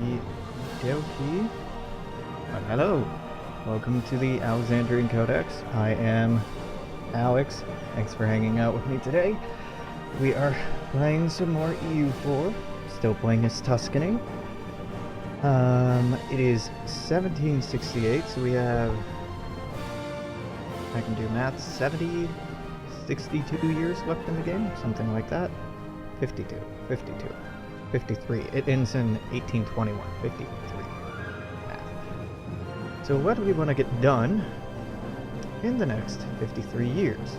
Okie dokie. Hello. Welcome to the Alexandrian Codex. I am Alex. Thanks for hanging out with me today. We are playing some more EU4. Still playing as Tuscany. It is 1768, so we have, I can do math, 70, 62 years left in the game, something like that. 52, 52, 53. It ends in 1821, 53. Math. So what do we want to get done in the next 53 years?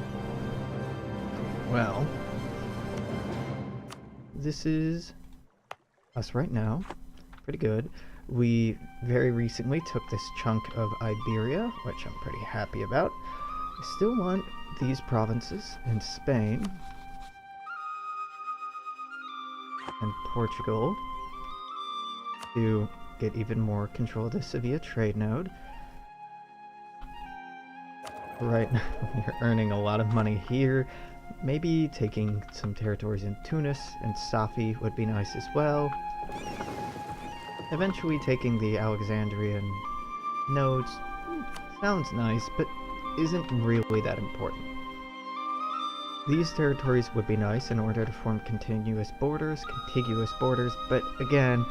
Well, this is us right now. Pretty good. We very recently took this chunk of Iberia, which I'm pretty happy about. I still want these provinces in Spain and Portugal to get even more control of the Sevilla trade node. Right now we're earning a lot of money here. Maybe taking some territories in Tunis and Safi would be nice as well. Eventually taking the Alexandrian nodes sounds nice, but isn't really that important. These territories would be nice in order to form contiguous borders, but again,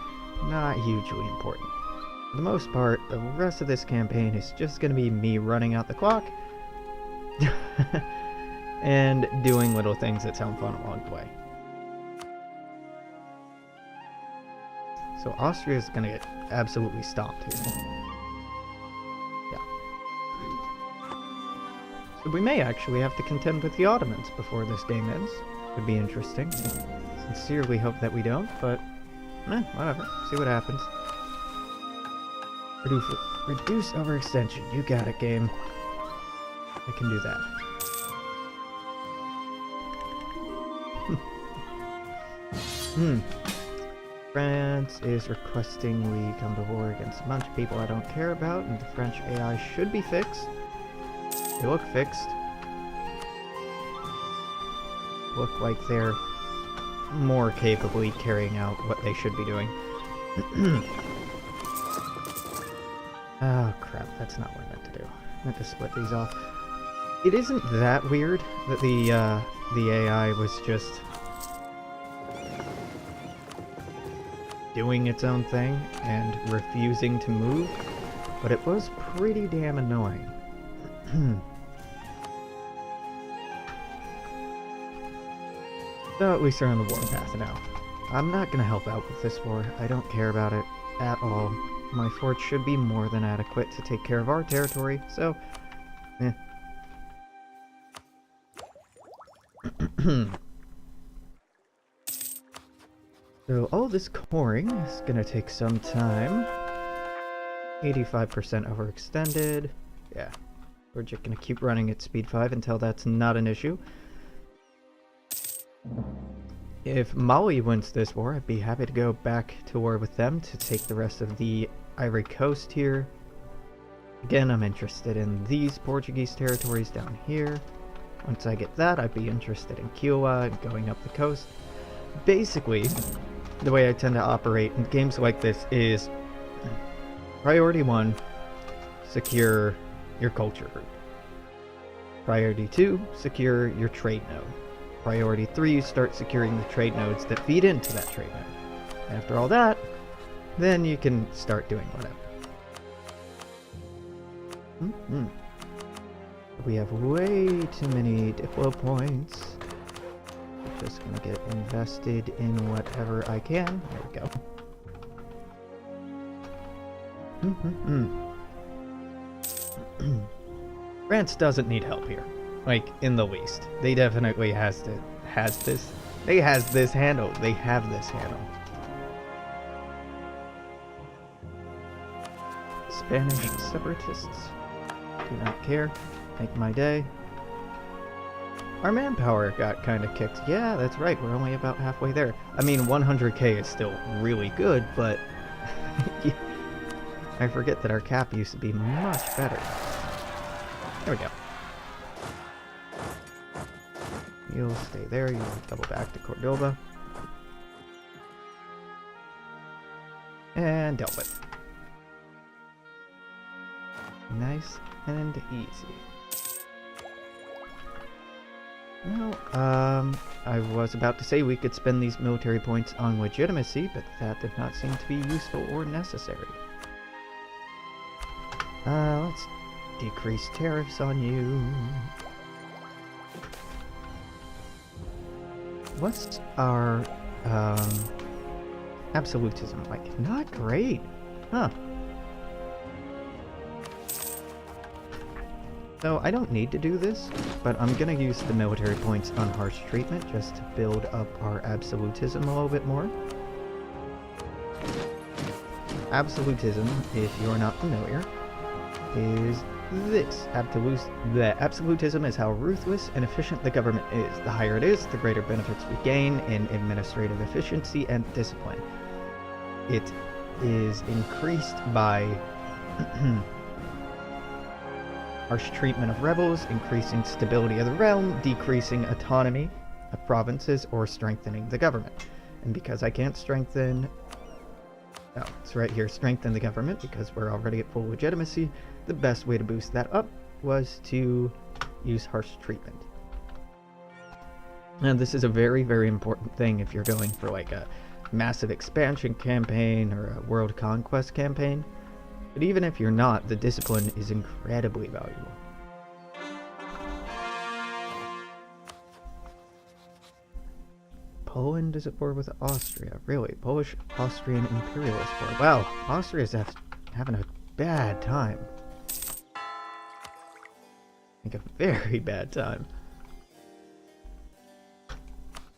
not hugely important. For the most part, the rest of this campaign is just going to be me running out the clock and doing little things that sound fun along the way. So Austria is going to get absolutely stomped here. Yeah. So we may actually have to contend with the Ottomans before this game ends. Would be interesting. Sincerely hope that we don't, but whatever. See what happens. Reduce overextension. You got it, game. I can do that. France is requesting we come to war against a bunch of people I don't care about, and the French AI should be fixed. They look fixed. Look like they're more capably carrying out what they should be doing. Oh crap, that's not what I meant to do. I meant to split these off. It isn't that weird that the AI was just doing its own thing and refusing to move, but it was pretty damn annoying. So at least they're on the warpath now. I'm not gonna help out with this war. I don't care about it at all. My fort should be more than adequate to take care of our territory, so So all this coring is gonna take some time. 85% overextended. Yeah, we're just gonna keep running at speed 5 until that's not an issue. If Mali wins this war, I'd be happy to go back to war with them to take the rest of the Ivory Coast here. Again, I'm interested in these Portuguese territories down here. Once I get that, I'd be interested in Kiowa and going up the coast. Basically, the way I tend to operate in games like this is Priority 1, secure your culture group. Priority 2, secure your trade node. Priority 3, start securing the trade nodes that feed into that trade node. After all that, then you can start doing whatever. We have way too many Diplo points. I'm just gonna get invested in whatever I can. There we go. France doesn't need help here. Like, in the least. They definitely has this handled. They have this handled. Spanish separatists do not care. Make my day. Our manpower got kind of kicked. Yeah, that's right. We're only about halfway there. I mean, 100k is still really good, but I forget that our cap used to be much better. There we go. You'll stay there. You'll double back to Cordoba. And dealt with. Nice and easy. Well, I was about to say we could spend these military points on legitimacy, but that did not seem to be useful or necessary. Let's decrease tariffs on you. What's our, absolutism like? Not great. Huh. So I don't need to do this, but I'm gonna use the military points on harsh treatment just to build up our absolutism a little bit more. Absolutism, if you're not familiar, is this. Absolutism is how ruthless and efficient the government is. The higher it is, the greater benefits we gain in administrative efficiency and discipline. It is increased by harsh treatment of rebels, increasing stability of the realm, decreasing autonomy of provinces, or strengthening the government. And because I can't strengthen... Oh, it's right here, strengthen the government, because we're already at full legitimacy, the best way to boost that up was to use harsh treatment. And this is a very, very important thing if you're going for like a massive expansion campaign or a world conquest campaign. But even if you're not, the discipline is incredibly valuable. Poland is at war with Austria. Really? Polish-Austrian imperialist war. Wow, Austria's having a bad time. Like a very bad time.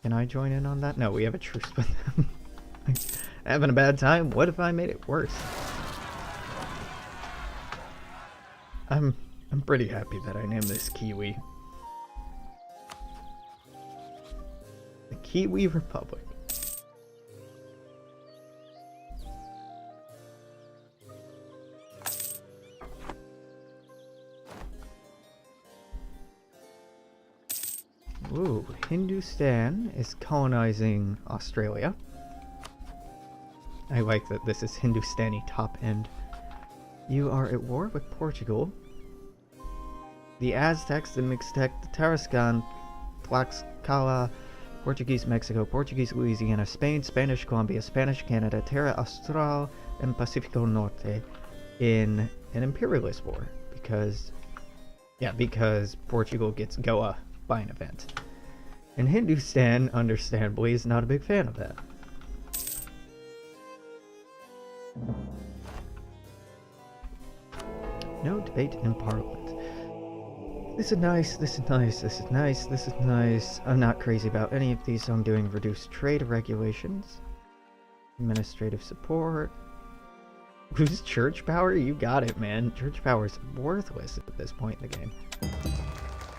Can I join in on that? No, we have a truce with them. Having a bad time? What if I made it worse? I'm pretty happy that I named this Kiwi. The Kiwi Republic. Ooh, Hindustan is colonizing Australia. I like that this is Hindustani top end. You are at war with Portugal. The Aztecs, the Mixtec, the Tarascan, Tlaxcala, Portuguese Mexico, Portuguese Louisiana, Spain, Spanish Colombia, Spanish Canada, Terra Austral, and Pacifico Norte in an imperialist war. Because Portugal gets Goa by an event. And Hindustan, understandably, is not a big fan of that. No debate in Parliament. This is nice, this is nice, this is nice, this is nice. I'm not crazy about any of these, so I'm doing reduced trade regulations. Administrative support. Who's church power? You got it, man. Church power is worthless at this point in the game.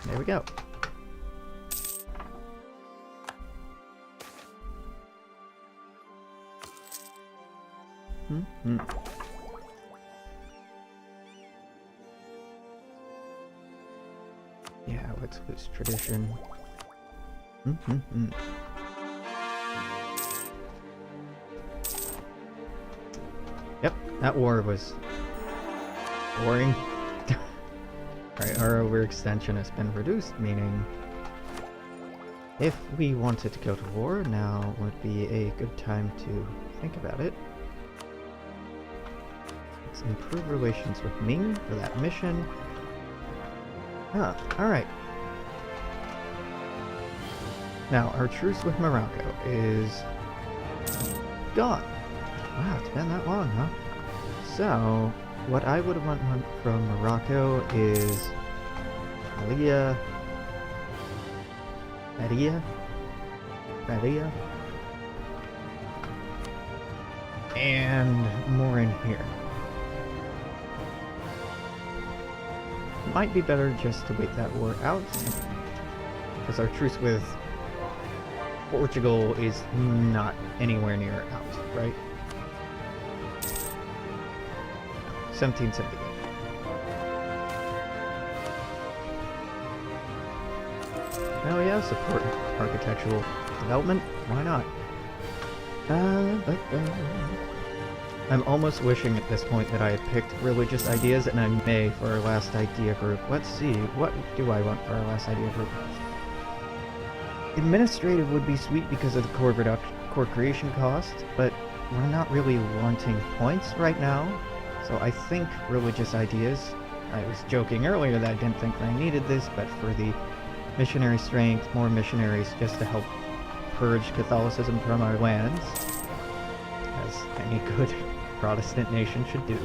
There we go. Yeah, let's lose tradition. Yep, that war was boring. Alright, our overextension has been reduced, meaning if we wanted to go to war, now would be a good time to think about it. Let's improve relations with Ming for that mission. Alright. Now, our truce with Morocco is gone. Wow, it's been that long, huh? So, what I would want from Morocco is Madia, and more in here. Might be better just to wait that war out, because our truce with Portugal is not anywhere near out, right? 1778. Oh yeah, support architectural development. Why not? I'm almost wishing at this point that I had picked religious ideas, and I may for our last idea group. Let's see, what do I want for our last idea group? Administrative would be sweet because of the core creation cost, but we're not really wanting points right now. So I think religious ideas. I was joking earlier that I didn't think I needed this, but for the missionary strength, more missionaries just to help purge Catholicism from our lands, as any good Protestant nation should do.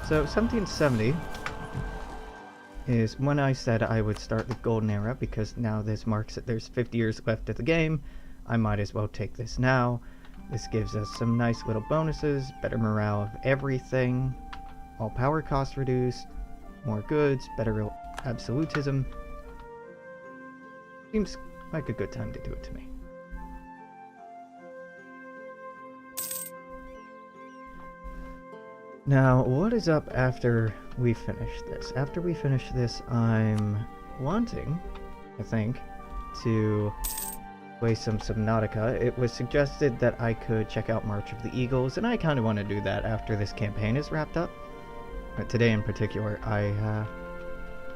So 1770 is when I said I would start the golden era, because now this marks that there's 50 years left of the game. I might as well take this now. This gives us some nice little bonuses, better morale of everything, all power costs reduced, more goods, better absolutism. Seems like a good time to do it to me. Now, what is up after we finish this? After we finish this, I'm wanting, I think, to play some Subnautica. It was suggested that I could check out March of the Eagles, and I kind of want to do that after this campaign is wrapped up. But today in particular, I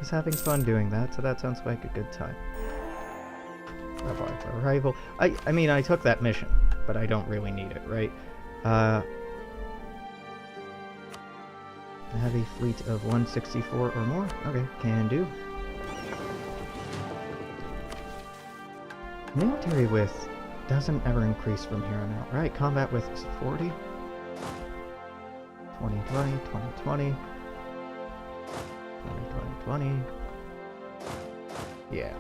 was having fun doing that, so that sounds like a good time. Arrival. I mean, I took that mission, but I don't really need it, right? A heavy fleet of 164 or more? Okay, can do. Military width doesn't ever increase from here on out, right? Combat width is 40. 2020, 2020. 2020. Yeah.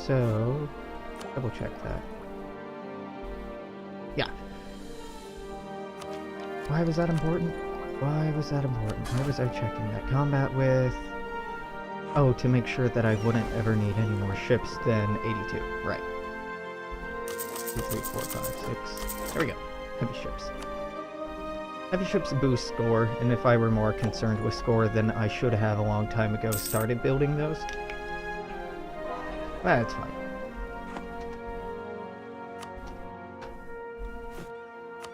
So, double check that. Yeah. Why was that important? Why was that important? Why was I checking that? Combat with... Oh, to make sure that I wouldn't ever need any more ships than 82. Right. 2, 3, 4, 5, 6. There we go. Heavy ships. Heavy ships boost score, and if I were more concerned with score, then I should have a long time ago started building those. That's fine.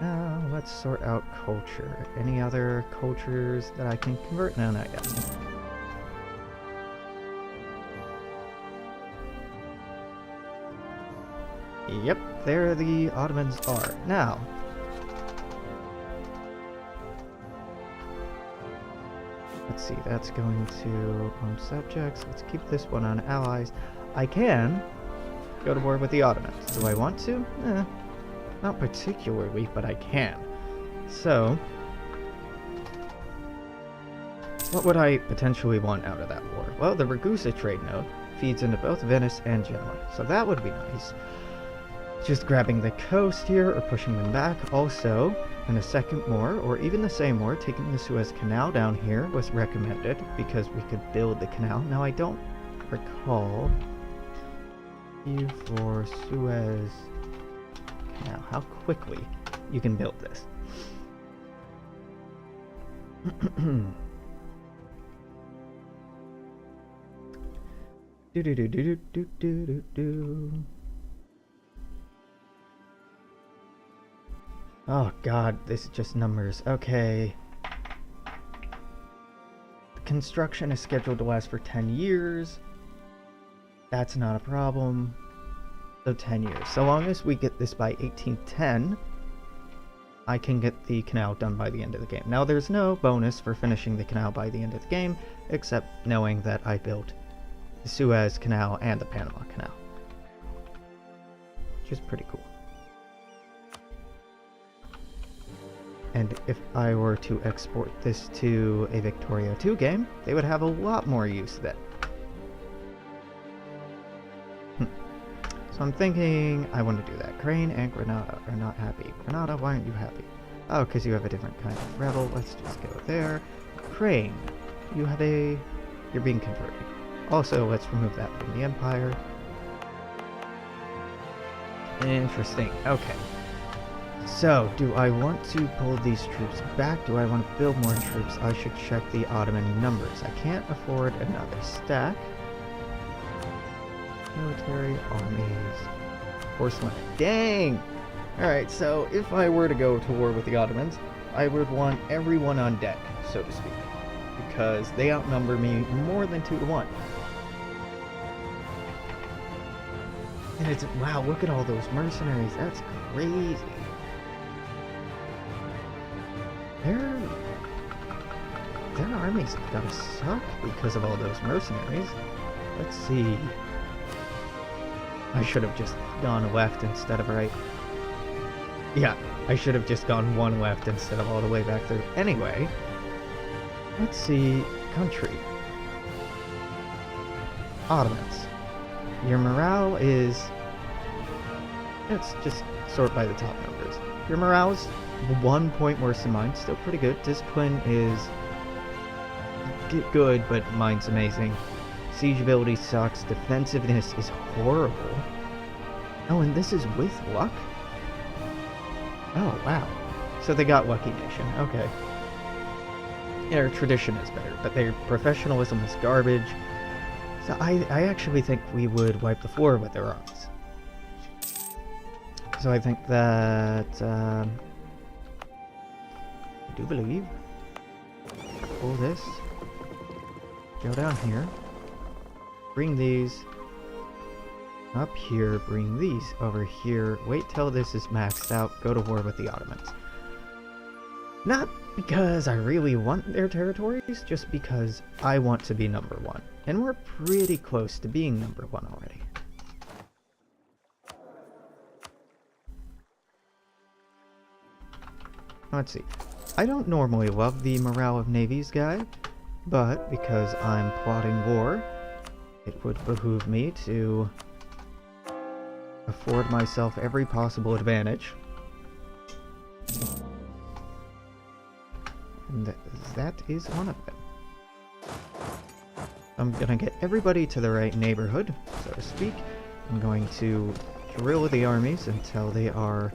Now, let's sort out culture. Any other cultures that I can convert? No, not yet. Yep, there the Ottomans are. Now, let's see, that's going to subjects. Let's keep this one on allies. I can go to war with the Ottomans. Do I want to? Not particularly, but I can. So, what would I potentially want out of that war? Well, the Ragusa trade node feeds into both Venice and Genoa, so that would be nice. Just grabbing the coast here or pushing them back. Also, in a second war, or even the same war, taking the Suez Canal down here was recommended because we could build the canal. Now, I don't recall you for Suez Canal, how quickly you can build this. Oh god, this is just numbers. Okay. The construction is scheduled to last for 10 years. That's not a problem. So 10 years. So long as we get this by 1810, I can get the canal done by the end of the game. Now there's no bonus for finishing the canal by the end of the game, except knowing that I built the Suez Canal and the Panama Canal. Which is pretty cool. And if I were to export this to a Victoria 2 game, they would have a lot more use then. So I'm thinking I want to do that. Crane and Granada are not happy. Granada, why aren't you happy? Oh, because you have a different kind of rebel. Let's just go there. Crane. you have a... You're being converted. Also, let's remove that from the Empire. Interesting. Okay. So, do I want to pull these troops back? Do I want to build more troops? I should check the Ottoman numbers. I can't afford another stack. Military, armies, horsemen. Dang! Alright, so if I were to go to war with the Ottomans, I would want everyone on deck, so to speak. Because they outnumber me more than 2 to 1. And it's, wow, look at all those mercenaries. That's crazy. Their armies have gotta suck because of all those mercenaries. Let's see. I should have just gone left instead of right. Yeah, I should have just gone one left instead of all the way back there. Anyway, let's see. Country. Ottomans. Your morale is... Let's just sort by the top numbers. Your morale is 1 point worse than mine. Still pretty good. Discipline is good, but mine's amazing. Siege ability sucks. Defensiveness is horrible. Oh, and this is with luck? Oh, wow. So they got Lucky Nation. Okay. Their tradition is better, but their professionalism is garbage. So I actually think we would wipe the floor with their armies. So I think that... I do believe... Pull this. Go down here. Bring these up here, bring these over here, wait till this is maxed out, go to war with the Ottomans. Not because I really want their territories, just because I want to be number 1. And we're pretty close to being number 1 already. Let's see. I don't normally love the morale of navies guy, but because I'm plotting war, it would behoove me to afford myself every possible advantage. And that is one of them. I'm gonna get everybody to the right neighborhood, so to speak. I'm going to drill the armies until they are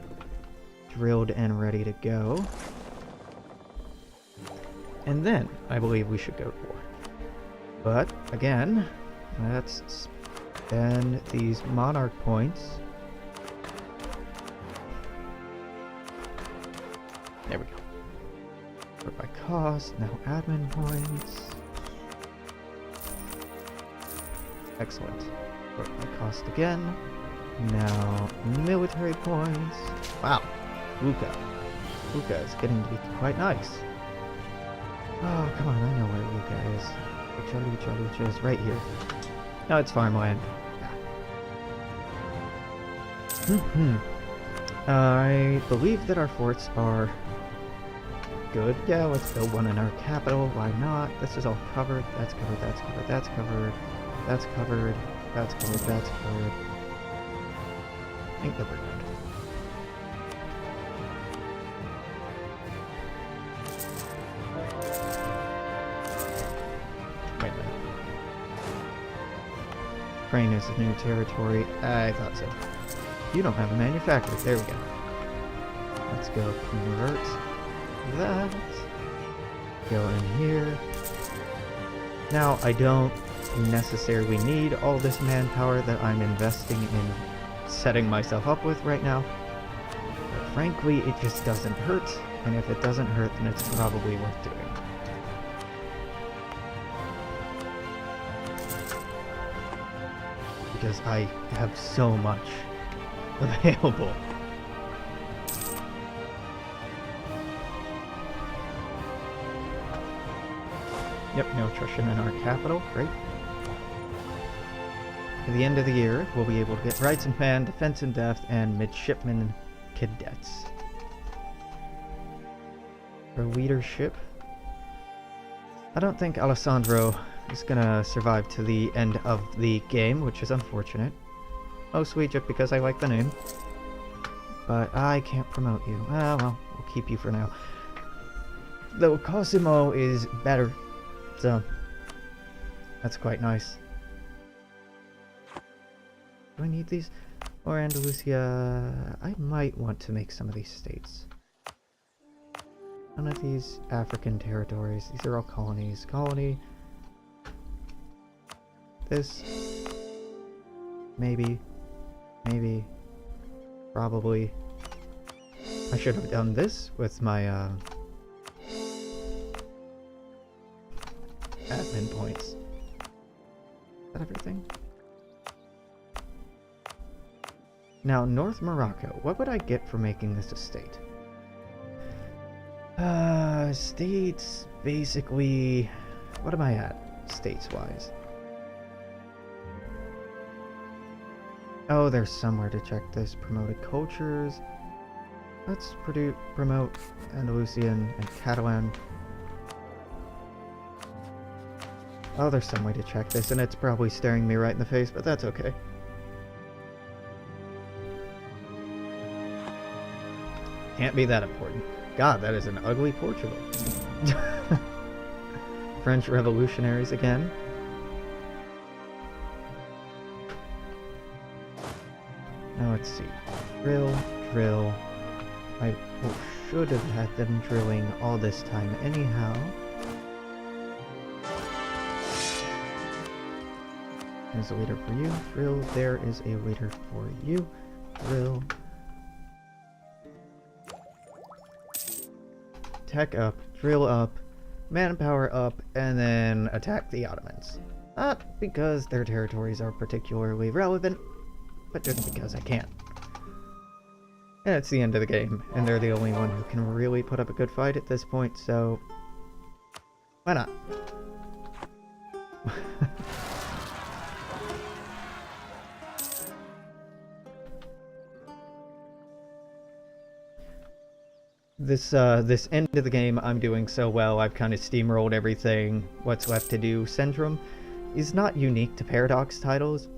drilled and ready to go. And then, I believe we should go to war. But, again, let's spend these monarch points. There we go. Sort by cost, now admin points. Excellent. Sort by cost again. Now, military points. Wow. Luca. Luca is getting to be quite nice. Oh, come on, I know where Luca is. Which is right here. No, it's farmland. I believe that our forts are good. Yeah, let's build one in our capital. Why not? This is all covered. That's covered, that's covered, that's covered. That's covered. That's covered, that's covered. I think that we're good. Wait a minute. Ukraine is a new territory. I thought so. You don't have a manufacturer. There we go. Let's go convert that. Go in here. Now, I don't necessarily need all this manpower that I'm investing in setting myself up with right now. But frankly, it just doesn't hurt. And if it doesn't hurt, then it's probably worth doing. Because I have so much available. Yep, no attrition in our capital. Great. At the end of the year, we'll be able to get Rights and Command, Defense in Depth, and Midshipman Cadets. For leadership, I don't think Alessandro is gonna survive to the end of the game, which is unfortunate. Mostly just because I like the name. But I can't promote you. Ah, well, we'll keep you for now. Though Cosimo is better So, that's quite nice. Do I need these? Or Andalusia, I might want to make some of these states. None of these African territories. These are all colonies. Colony. This. Maybe. Maybe. Probably. I should have done this with my admin points. Is that everything? Now, North Morocco. What would I get for making this a state? States, basically... What am I at, states-wise? Oh, there's somewhere to check this. Promoted cultures. Let's promote Andalusian and Catalan. Oh, there's some way to check this, and it's probably staring me right in the face, but that's okay. Can't be that important. God, that is an ugly Portugal. French revolutionaries again. Now let's see. Drill. I should have had them drilling all this time anyhow. There's a leader for you. Drill. There is a leader for you. Drill. Tech up, drill up, manpower up, and then attack the Ottomans. Not because their territories are particularly relevant, but just because I can. And it's the end of the game, and they're the only one who can really put up a good fight at this point, so... why not? This end of the game, I'm doing so well. I've kind of steamrolled everything. What's left to do? Centrum is not unique to Paradox titles,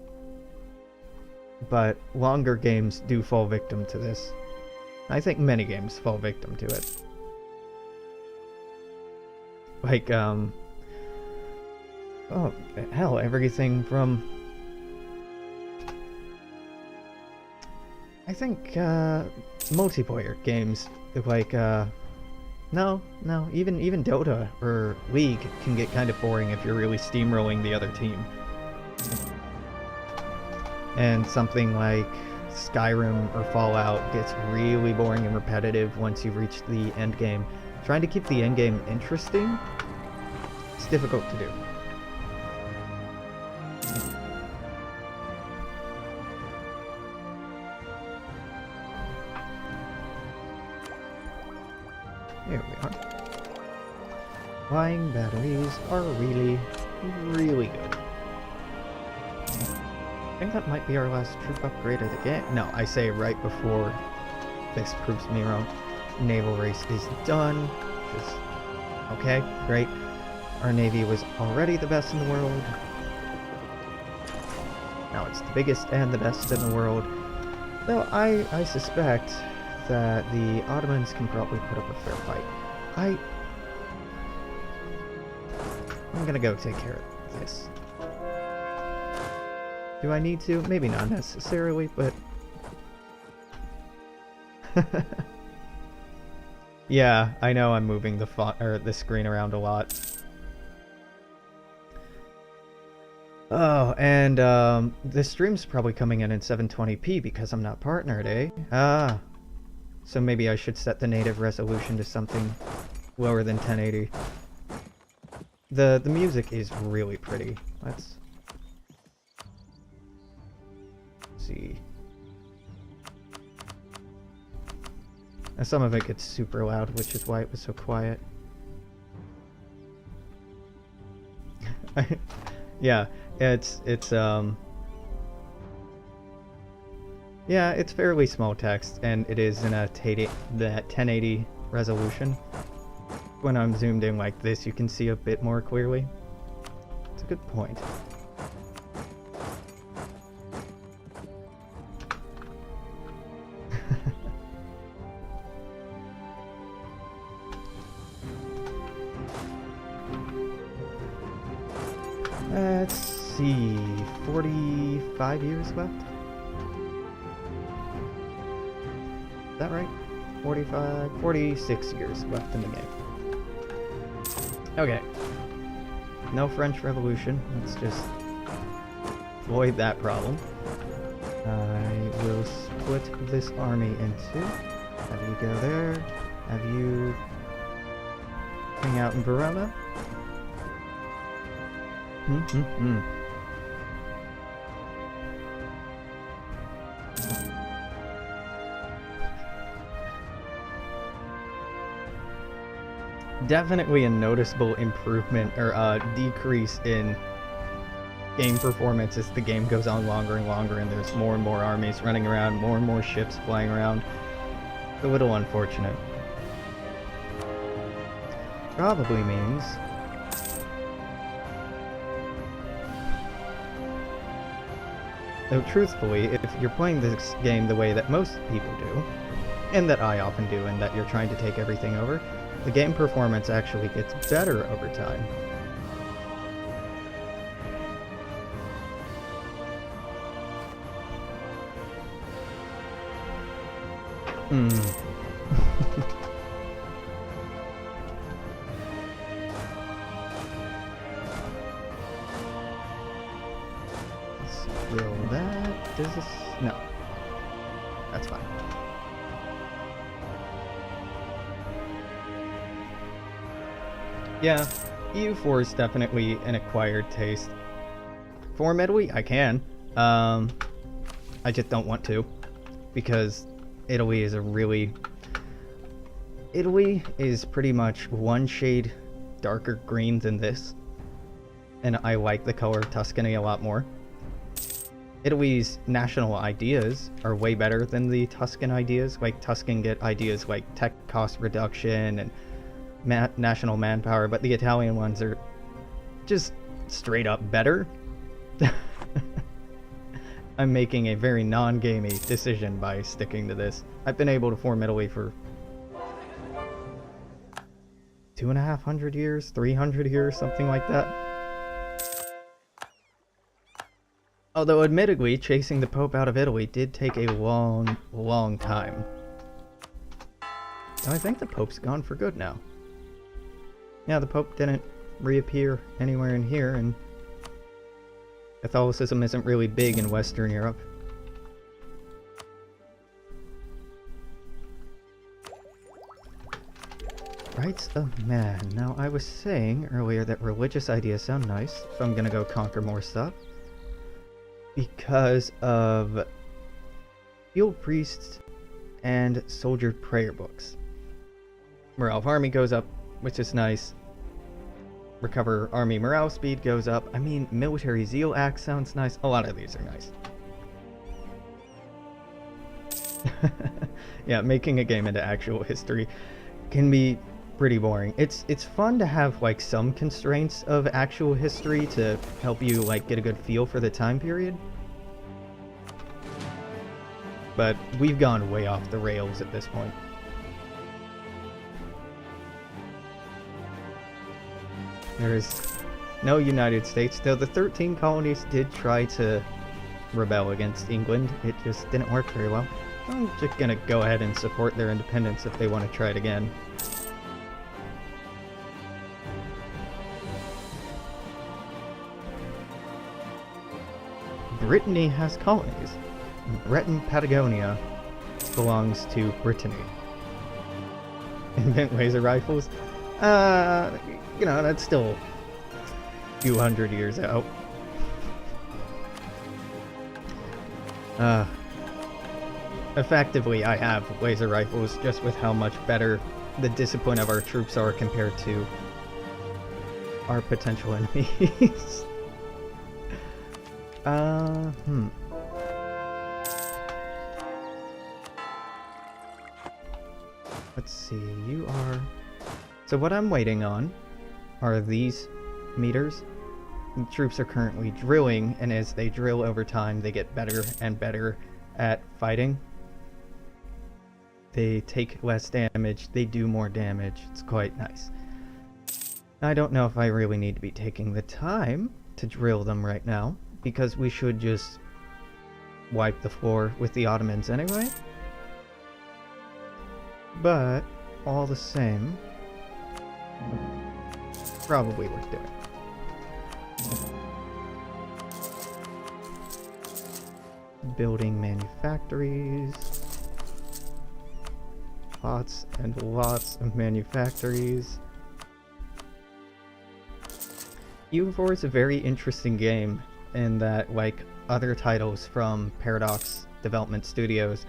but longer games do fall victim to this. I think many games fall victim to it. Like, oh, hell, everything from... I think, multiplayer games, like, no, even Dota or League can get kind of boring if you're really steamrolling the other team. And something like Skyrim or Fallout gets really boring and repetitive once you've reached the end game. Trying to keep the end game interesting, it's difficult to do. Here we are. Flying batteries are really, really good. I think that might be our last troop upgrade of the game. No, I say right before this proves me wrong. Naval race is done. Just okay, great. Our navy was already the best in the world. Now it's the biggest and the best in the world. Though I suspect that the Ottomans can probably put up a fair fight. I'm gonna go take care of this. Do I need to? Maybe not necessarily, but... yeah, I know I'm moving the font or the screen around a lot. Oh, and the stream's probably coming in 720p because I'm not partnered, eh? Ah. So maybe I should set the native resolution to something lower than 1080. The music is really pretty. Let's see. And some of it gets super loud, which is why it was so quiet. Yeah, it's yeah, it's fairly small text, and it is in a 1080 resolution. When I'm zoomed in like this, you can see a bit more clearly. It's a good point. Let's see, 45 years left? Is that right? 46 years left in the game. Okay. No French Revolution. Let's just avoid that problem. I will split this army in two. Have you go there. Have you hang out in Verona. Definitely a noticeable improvement or decrease in game performance as the game goes on longer and longer, and there's more and more armies running around, more and more ships flying around. It's a little unfortunate. Probably means though truthfully, if you're playing this game the way that most people do, and that I often do, and that you're trying to take everything over, the game performance actually gets better over time. Will that... does this... no. That's fine. Yeah, EU4 is definitely an acquired taste. Form Italy? I can. I just don't want to. Because Italy is a really... Italy is pretty much one shade darker green than this. And I like the color Tuscany a lot more. Italy's national ideas are way better than the Tuscan ideas. Like, Tuscan get ideas like tech cost reduction and national manpower, but the Italian ones are just straight up better. I'm making a very non-gamey decision by sticking to this. I've been able to form Italy for 250 years, 300 years, something like that. Although, admittedly, chasing the Pope out of Italy did take a long, long time. I think the Pope's gone for good now. Yeah, the Pope didn't reappear anywhere in here, and Catholicism isn't really big in Western Europe. Rights of Man. Now, I was saying earlier that religious ideas sound nice if I'm gonna go conquer more stuff. Because of field priests and soldier prayer books. Morale of army goes up, which is nice. Recover army morale speed goes up. I mean, military zeal act sounds nice. A lot of these are nice. Yeah, making a game into actual history can be pretty boring. It's fun to have like some constraints of actual history to help you like get a good feel for the time period. But we've gone way off the rails at this point. There is no United States, though the 13 colonies did try to rebel against England. It just didn't work very well. I'm just gonna go ahead and support their independence if they want to try it again. Brittany has colonies. Breton Patagonia belongs to Brittany. Invent laser rifles? You know, that's still a few hundred years out. Effectively, I have laser rifles just with how much better the discipline of our troops are compared to our potential enemies. Let's see, you are... So what I'm waiting on are these meters. The troops are currently drilling, and as they drill over time, they get better and better at fighting. They take less damage, they do more damage. It's quite nice. I don't know if I really need to be taking the time to drill them right now, because we should just wipe the floor with the Ottomans anyway. But, all the same, probably worth doing. Building manufactories. Lots and lots of manufactories. EU4 is a very interesting game in that, like other titles from Paradox Development Studios,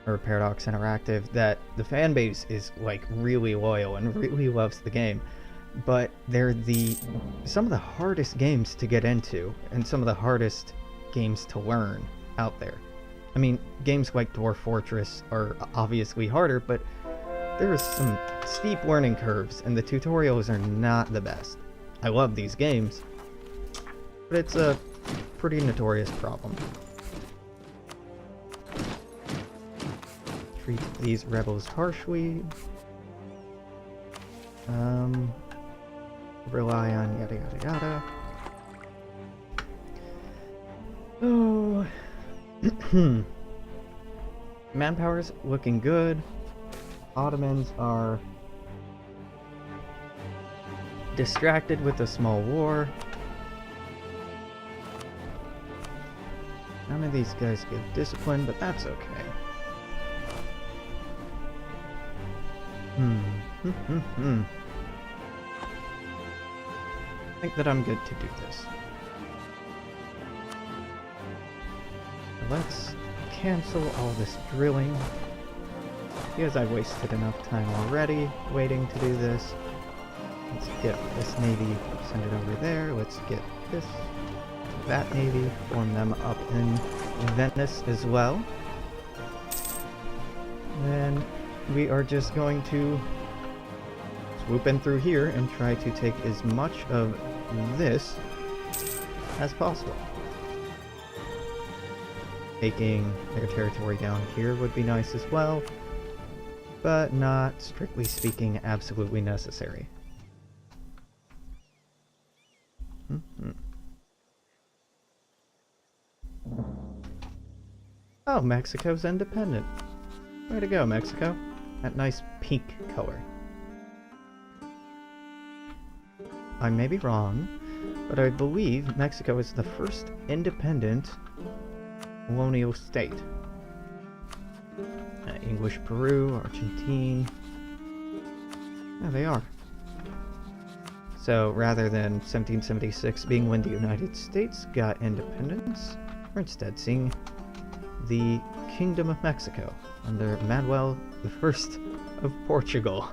or Paradox Interactive, that the fan base is like really loyal and really loves the game, but they're some of the hardest games to get into and some of the hardest games to learn out there. I mean, games like Dwarf Fortress are obviously harder, but there are some steep learning curves and the tutorials are not the best. I love these games, but it's a pretty notorious problem. Treat these rebels harshly. Rely on yada yada yada. Oh. Manpower's looking good. Ottomans are distracted with a small war. None of these guys give discipline, but that's okay. I think that I'm good to do this. Let's cancel all this drilling, because I've wasted enough time already waiting to do this. Let's get this navy, send it over there. Let's get this, that navy, form them up in Venice as well. Then we are just going to swoop in through here and try to take as much of this as possible. Taking their territory down here would be nice as well, but not, strictly speaking, absolutely necessary. Oh, Mexico's independent. Way to go, Mexico. That nice pink color. I may be wrong, but I believe Mexico is the first independent colonial state. English Peru, Argentine. Yeah, they are. So rather than 1776 being when the United States got independence, we're instead seeing the Kingdom of Mexico under Manuel I of Portugal.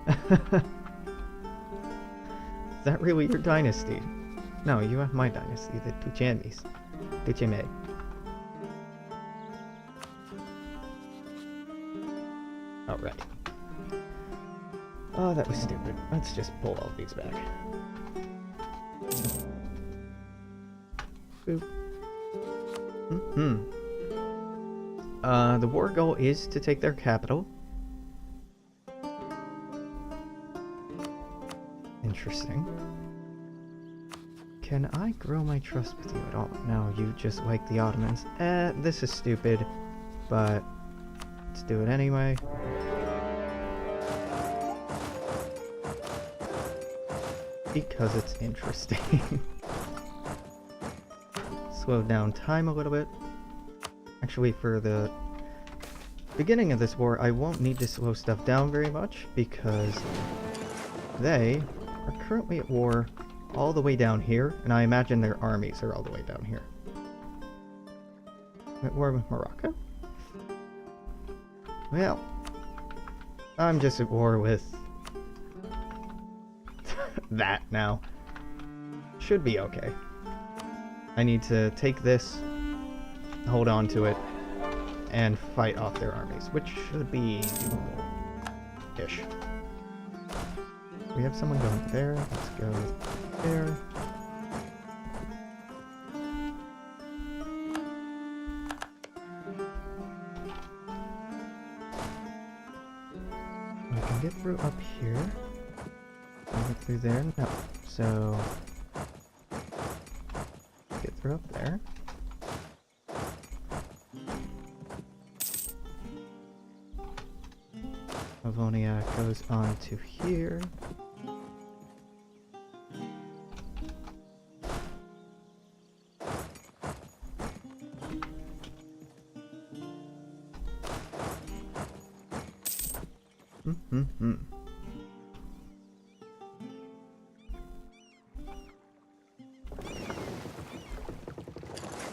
Is that really your dynasty? No, you have my dynasty, the Duchamis. Duchame. Alright. Oh, that was stupid. Let's just pull all these back. Boop. The war goal is to take their capital. Interesting. Can I grow my trust with you at all? No, you just like the Ottomans. This is stupid, but let's do it anyway. Because it's interesting. Slow down time a little bit. Actually, for the beginning of this war, I won't need to slow stuff down very much, because they are currently at war all the way down here, and I imagine their armies are all the way down here. At war with Morocco? Well, I'm just at war with that now. Should be okay. I need to take this, hold on to it, and fight off their armies, which should be doable-ish. We have someone going there. Let's go there. We can get through up here. Can we get through there? No. So her up there. Livonia goes on to here.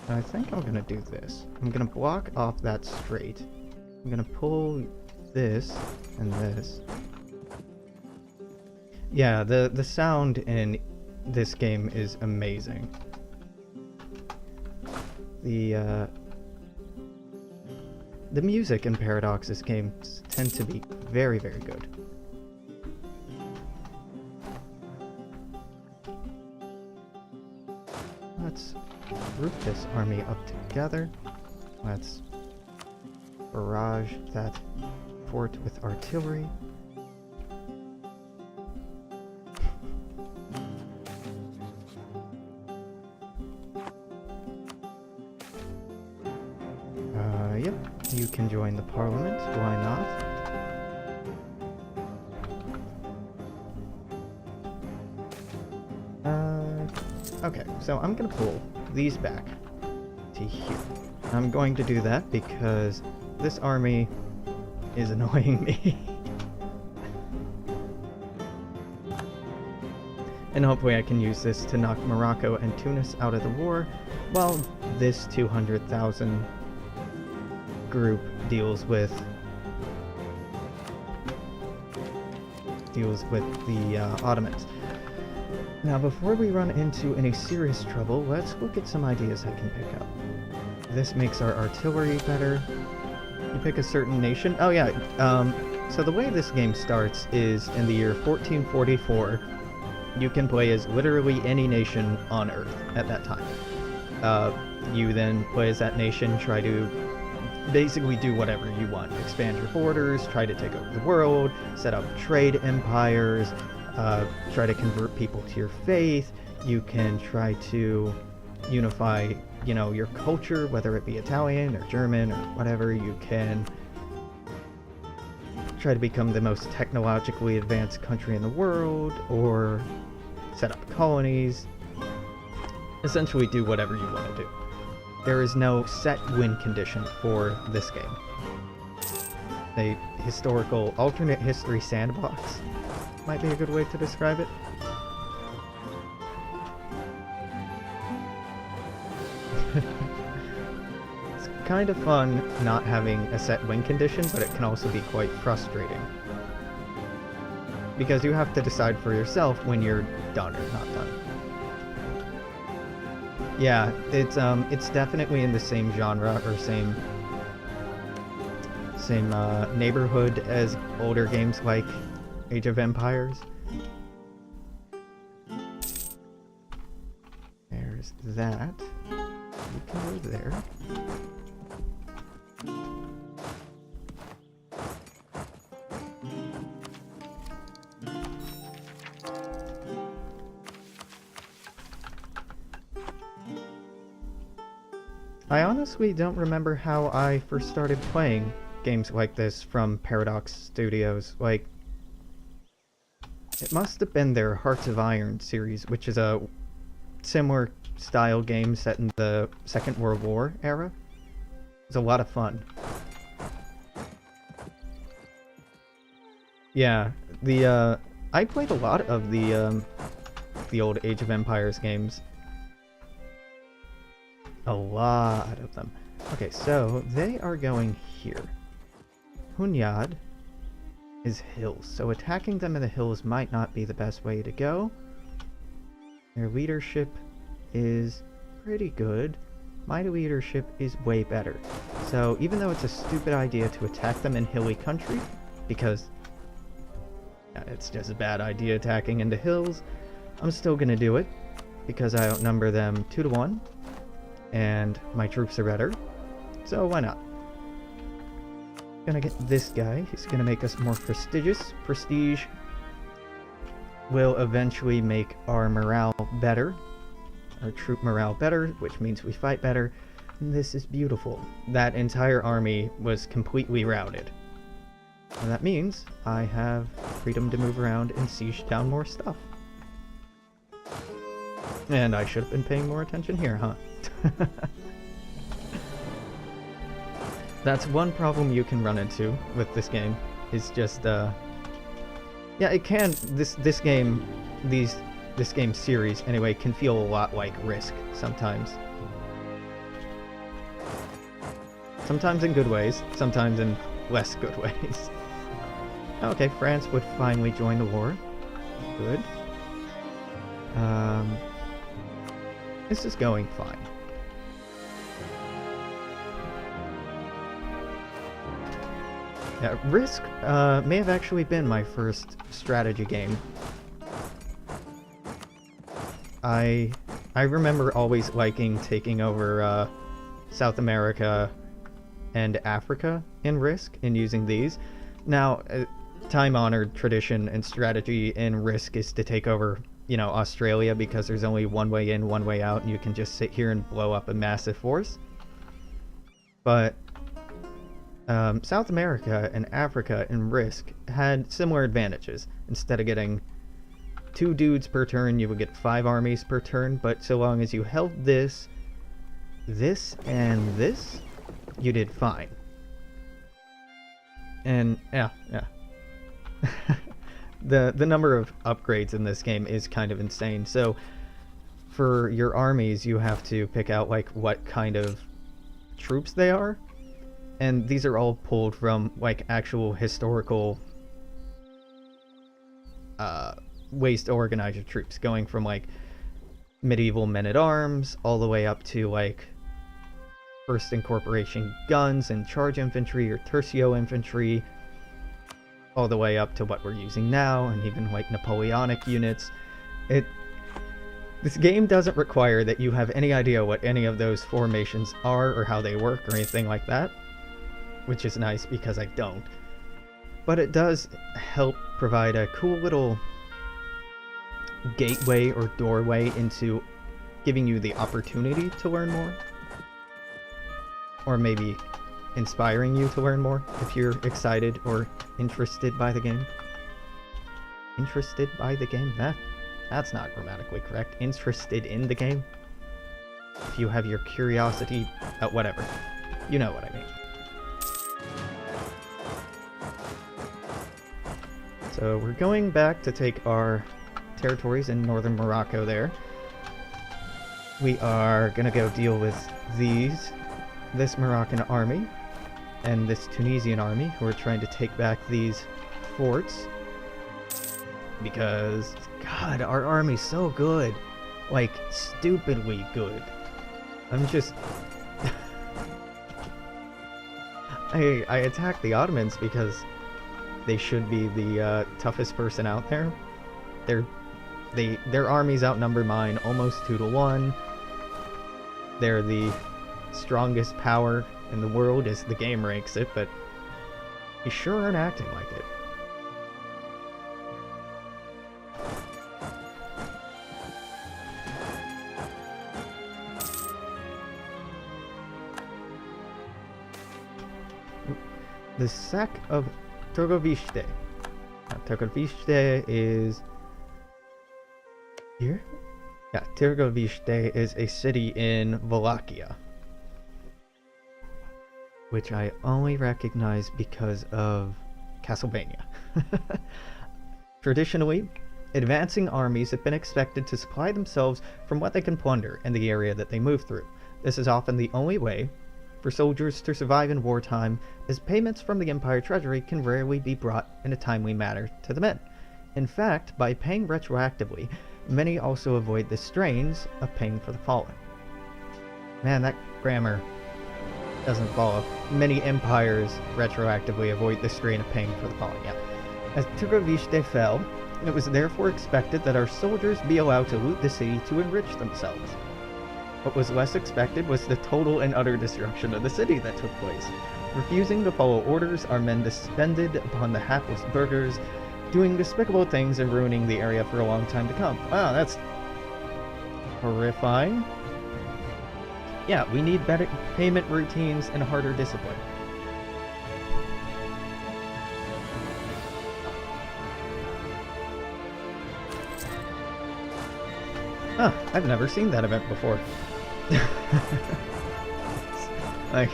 I think I'm gonna do this. I'm gonna block off that strait. I'm gonna pull this and this. Yeah, the sound in this game is amazing. The music in Paradox's games tend to be very, very good. Let's group this army up together. Let's barrage that fort with artillery. Yep, you can join the parliament, why not? Okay, so I'm gonna pull these back to here. I'm going to do that because this army is annoying me. And hopefully I can use this to knock Morocco and Tunis out of the war, while this 200,000 group deals with the Ottomans. Now, before we run into any serious trouble, let's look at some ideas I can pick up. This makes our artillery better. You pick a certain nation. Oh yeah, so the way this game starts is in the year 1444. You can play as literally any nation on Earth at that time. You then play as that nation, try to basically do whatever you want. Expand your borders, try to take over the world, set up trade empires, try to convert people to your faith. You can try to unify, you know, your culture, whether it be Italian or German or whatever. You can try to become the most technologically advanced country in the world, or set up colonies. Essentially do whatever you want to do. There is no set win condition for this game. A historical alternate history sandbox might be a good way to describe it. It's kind of fun not having a set win condition, but it can also be quite frustrating. Because you have to decide for yourself when you're done or not done. Yeah, it's definitely in the same genre or same neighborhood as older games like Age of Empires. There's that. You can go there. I honestly don't remember how I first started playing games like this from Paradox Studios. Like, it must have been their Hearts of Iron series, which is a similar style game set in the Second World War era. It's a lot of fun. Yeah, I played a lot of the old Age of Empires games. A lot of them. Okay, so they are going here. Hunyad is hills, so attacking them in the hills might not be the best way to go. Their leadership is pretty good. My leadership is way better. So even though it's a stupid idea to attack them in hilly country, because it's just a bad idea attacking into hills, I'm still gonna do it, because I outnumber them 2 to 1. And my troops are better, so why not? Gonna get this guy. He's gonna make us more prestigious. Prestige will eventually make our morale better. our troop morale better, which means we fight better. And this is beautiful. That entire army was completely routed. And that means I have freedom to move around and siege down more stuff. And I should have been paying more attention here, huh? That's one problem you can run into with this game, is just, yeah, it can, this game series, anyway, can feel a lot like Risk sometimes. Sometimes in good ways, sometimes in less good ways. Okay, France would finally join the war. Good. This is going fine. Yeah, Risk may have actually been my first strategy game. I remember always liking taking over South America and Africa in Risk and using these. Now, time-honored tradition and strategy in Risk is to take over, you know, Australia, because there's only one way in, one way out, and you can just sit here and blow up a massive force. But South America and Africa in Risk had similar advantages. Instead of getting 2 dudes per turn, you would get 5 armies per turn, but so long as you held this, and this, you did fine. And yeah. The number of upgrades in this game is kind of insane. So for your armies, you have to pick out like what kind of troops they are, and these are all pulled from like actual historical ways to organize your troops, going from like medieval men-at-arms all the way up to like first incorporation guns and charge infantry or tercio infantry, all the way up to what we're using now, and even like Napoleonic units. This game doesn't require that you have any idea what any of those formations are or how they work or anything like that, which is nice because I don't. But it does help provide a cool little gateway or doorway into giving you the opportunity to learn more. Or maybe inspiring you to learn more if you're excited or interested by the game. Interested by the game? That's not grammatically correct. Interested in the game? If you have your curiosity... whatever. You know what I mean. So we're going back to take our territories in northern Morocco there. We are gonna go deal with this Moroccan army and this Tunisian army who are trying to take back these forts, because God, our army's so good, like stupidly good. I'm just I attacked the Ottomans because they should be the toughest person out there. Their armies outnumber mine almost 2-to-1. They're the strongest power in the world as the game ranks it, but you sure aren't acting like it. The sack of Târgovişte. Now, Târgovişte is here? Yeah, Târgovişte is a city in Wallachia, which I only recognize because of Castlevania. Traditionally, advancing armies have been expected to supply themselves from what they can plunder in the area that they move through. This is often the only way for soldiers to survive in wartime, as payments from the Empire Treasury can rarely be brought in a timely manner to the men. In fact, by paying retroactively, many also avoid the strains of paying for the fallen. Man, that grammar doesn't follow. Many empires retroactively avoid the strain of paying for the fallen, yeah. As Târgovişte fell, it was therefore expected that our soldiers be allowed to loot the city to enrich themselves. What was less expected was the total and utter destruction of the city that took place. Refusing to follow orders, our men descended upon the hapless burghers, doing despicable things and ruining the area for a long time to come. Wow, horrifying. Yeah, we need better payment routines and harder discipline. Huh, I've never seen that event before. Like,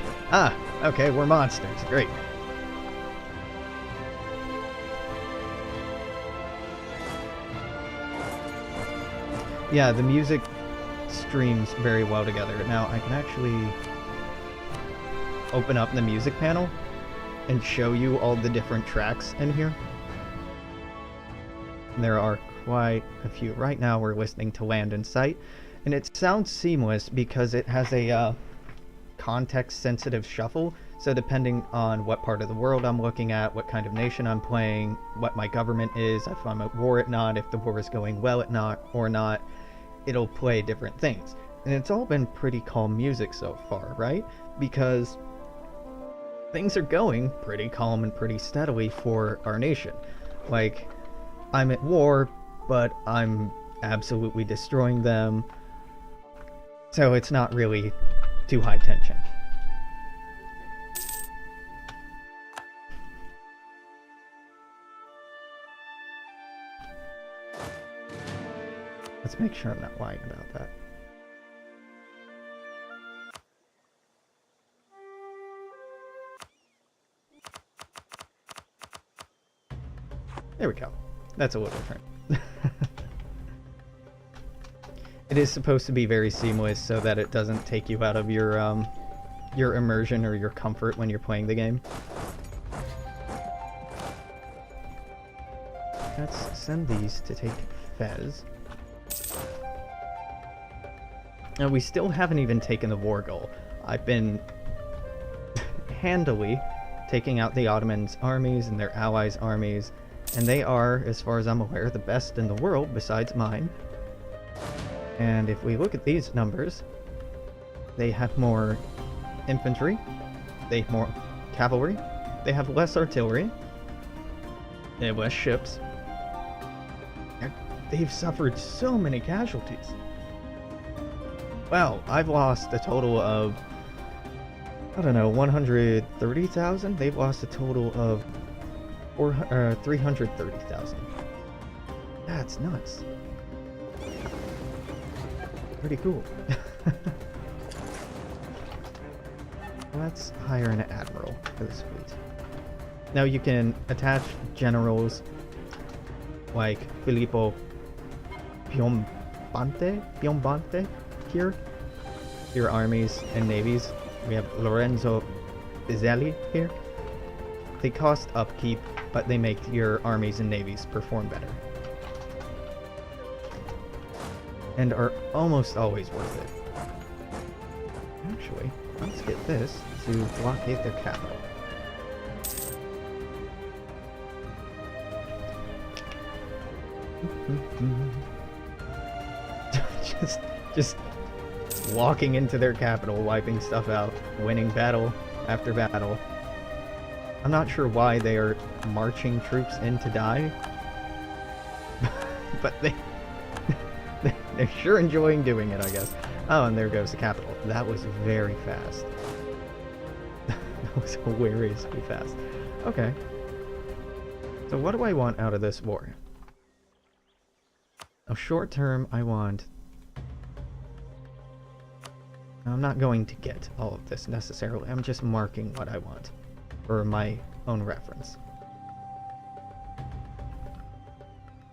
okay, we're monsters. Great. Yeah, the music streams very well together. Now, I can actually open up the music panel and show you all the different tracks in here. There are quite a few. Right now we're listening to Land in Sight, and it sounds seamless because it has a context-sensitive shuffle. So depending on what part of the world I'm looking at, what kind of nation I'm playing, what my government is, if I'm at war or not, if the war is going well or not, it'll play different things. And it's all been pretty calm music so far, right? Because things are going pretty calm and pretty steadily for our nation. Like, I'm at war, but I'm absolutely destroying them. So it's not really too high tension. Let's make sure I'm not lying about that. There we go. That's a little different. It is supposed to be very seamless so that it doesn't take you out of your immersion or your comfort when you're playing the game. Let's send these to take Fez. Now, we still haven't even taken the war goal. I've been handily taking out the Ottomans' armies and their allies' armies, and they are, as far as I'm aware, the best in the world besides mine. And if we look at these numbers, they have more infantry, they have more cavalry, they have less artillery, they have less ships. They've suffered so many casualties. Wow, I've lost a total of, I don't know, 130,000? They've lost a total of 330,000. That's nuts. Pretty cool. Let's hire an admiral for this fleet. Now you can attach generals like Filippo Piombante here to your armies and navies. We have Lorenzo Bizzelli here. They cost upkeep, but they make your armies and navies perform better. And are almost always worth it. Actually, let's get this to blockade their capital. just walking into their capital, wiping stuff out, winning battle after battle. I'm not sure why they are marching troops in to die, but they're sure enjoying doing it, I guess. Oh, and there goes the capital. That was very fast. That was hilariously fast. Okay. So what do I want out of this war? Now, short term, I want... I'm not going to get all of this necessarily. I'm just marking what I want for my own reference.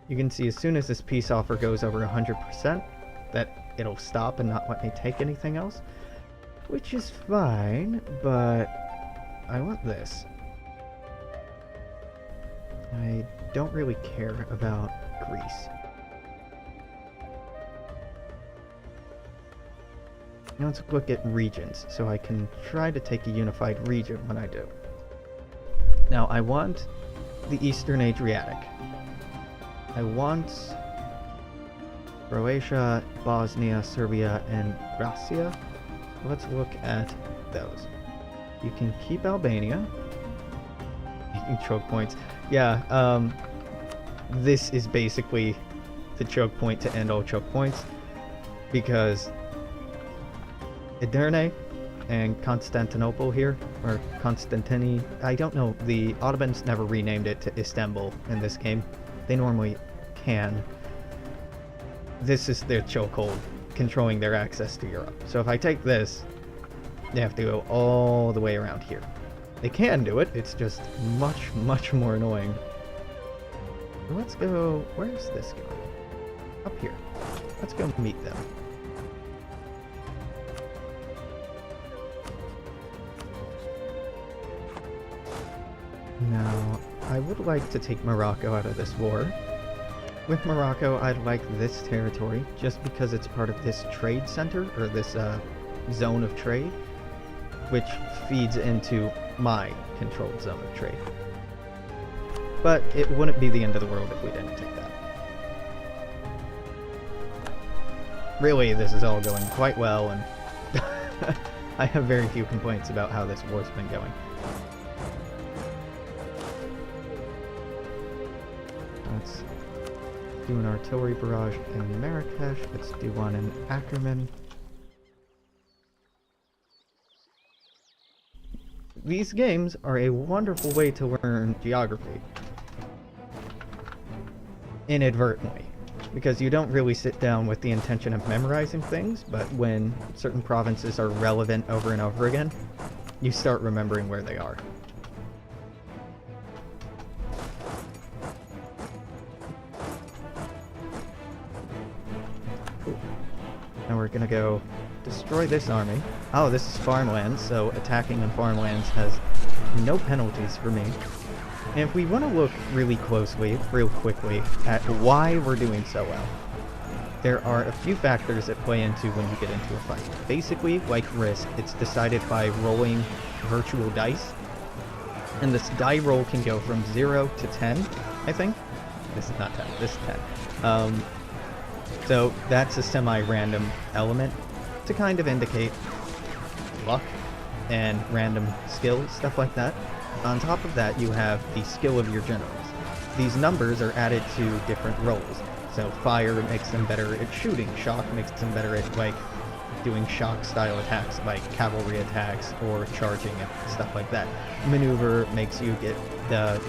You can see as soon as this peace offer goes over 100%, that it'll stop and not let me take anything else, which is fine, but I want this. I don't really care about Greece. Now let's look at regions, so I can try to take a unified region when I do. Now I want the Eastern Adriatic. I want Croatia, Bosnia, Serbia, and Gracia. Let's look at those. You can keep Albania. Making choke points. Yeah, this is basically the choke point to end all choke points. because Edirne and Constantinople here, or Constantini, I don't know, the Ottomans never renamed it to Istanbul in this game. They normally can. This is their chokehold, controlling their access to Europe. So if I take this, they have to go all the way around here. They can do it, it's just much, much more annoying. Let's go... where's this going? Up here. Let's go meet them. Now, I would like to take Morocco out of this war. With Morocco, I'd like this territory, just because it's part of this trade center, or this zone of trade, which feeds into my controlled zone of trade. But it wouldn't be the end of the world if we didn't take that. Really, this is all going quite well, and I have very few complaints about how this war's been going. Let's do an artillery barrage in Marrakesh. Let's do one in Ackerman. These games are a wonderful way to learn geography. Inadvertently. Because you don't really sit down with the intention of memorizing things, but when certain provinces are relevant over and over again, you start remembering where they are. Cool. Now we're gonna go destroy this army. Oh, this is farmlands, so attacking on farmlands has no penalties for me. And if we want to look really closely, real quickly, at why we're doing so well, there are a few factors that play into when you get into a fight. Basically, like Risk, it's decided by rolling virtual dice. And this die roll can go from 0 to 10, I think. This is not 10, this is 10. So that's a semi-random element to kind of indicate luck and random skills, stuff like that. On top of that, you have the skill of your generals. These numbers are added to different roles. So fire makes them better at shooting, shock makes them better at like doing shock style attacks like cavalry attacks or charging and stuff like that. Maneuver makes you get the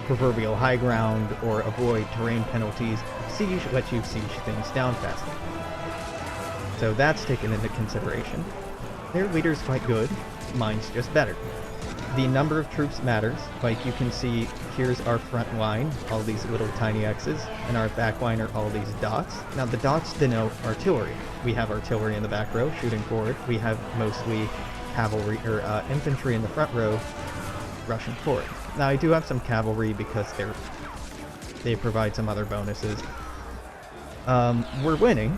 proverbial high ground or avoid terrain penalties. Siege lets you siege things down faster. So that's taken into consideration. Their leader's quite good, mine's just better. The number of troops matters. Like you can see, here's our front line, all these little tiny X's, and our back line are all these dots. Now the dots denote artillery. We have artillery in the back row shooting forward. We have mostly cavalry or infantry in the front row rushing forward. Now I do have some cavalry because they provide some other bonuses. We're winning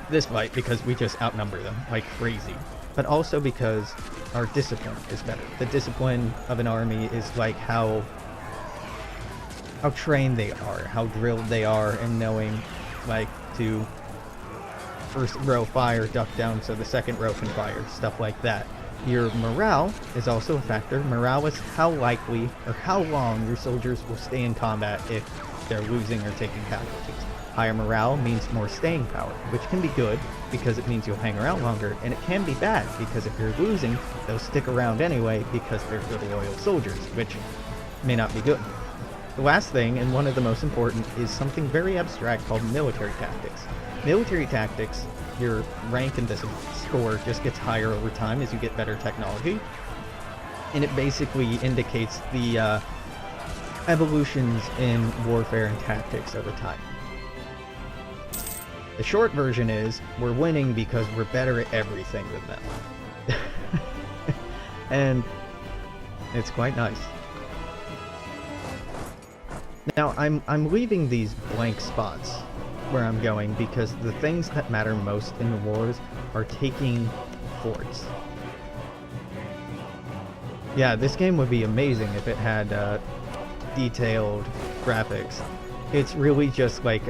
this fight because we just outnumber them like crazy. But also because our discipline is better. The discipline of an army is like how trained they are, how drilled they are in knowing like to first row fire, duck down so the second row can fire, stuff like that. Your morale is also a factor. Morale is how likely or how long your soldiers will stay in combat if they're losing or taking casualties. Higher morale means more staying power, which can be good because it means you'll hang around longer, and it can be bad because if you're losing, they'll stick around anyway because they're good loyal soldiers, which may not be good. The last thing, and one of the most important, is something very abstract called military tactics. Military tactics, your rank and score just gets higher over time as you get better technology, and it basically indicates the evolutions in warfare and tactics over time. The short version is, we're winning because we're better at everything than them. And it's quite nice. Now, I'm leaving these blank spots where I'm going because the things that matter most in the wars are taking forts. Yeah, this game would be amazing if it had detailed graphics. It's really just like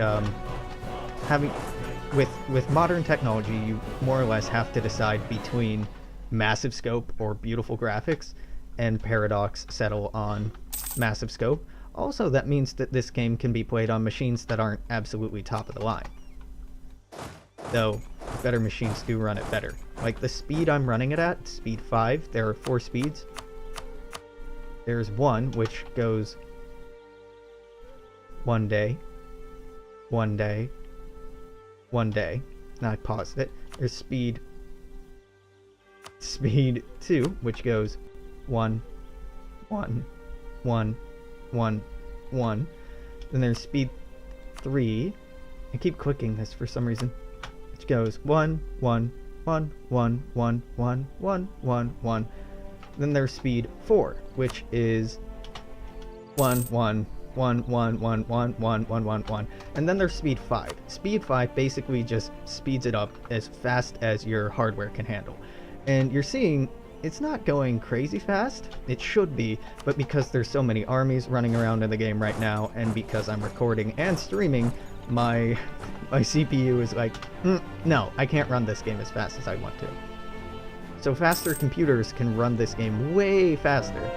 having... With modern technology, you more or less have to decide between massive scope or beautiful graphics, and Paradox settle on massive scope. Also, that means that this game can be played on machines that aren't absolutely top of the line. though better machines do run it better. Like the speed I'm running it at, speed 5, there are 4 speeds. There's one which goes 1 day, 1 day, 1 day. Now I paused it. There's speed 2, which goes 1, 1, 1, 1, 1. Then there's speed 3. I keep clicking this for some reason. Which goes 1, 1, 1, 1, 1, 1, 1, 1, 1. Then there's speed 4, which is 1, 1, 1, 1, 1, 1, 1, 1, 1, 1. And then there's speed 5. Speed 5 basically just speeds it up as fast as your hardware can handle. And you're seeing it's not going crazy fast. It should be, but because there's so many armies running around in the game right now, and because I'm recording and streaming, my CPU is like, no, I can't run this game as fast as I want to. So faster computers can run this game way faster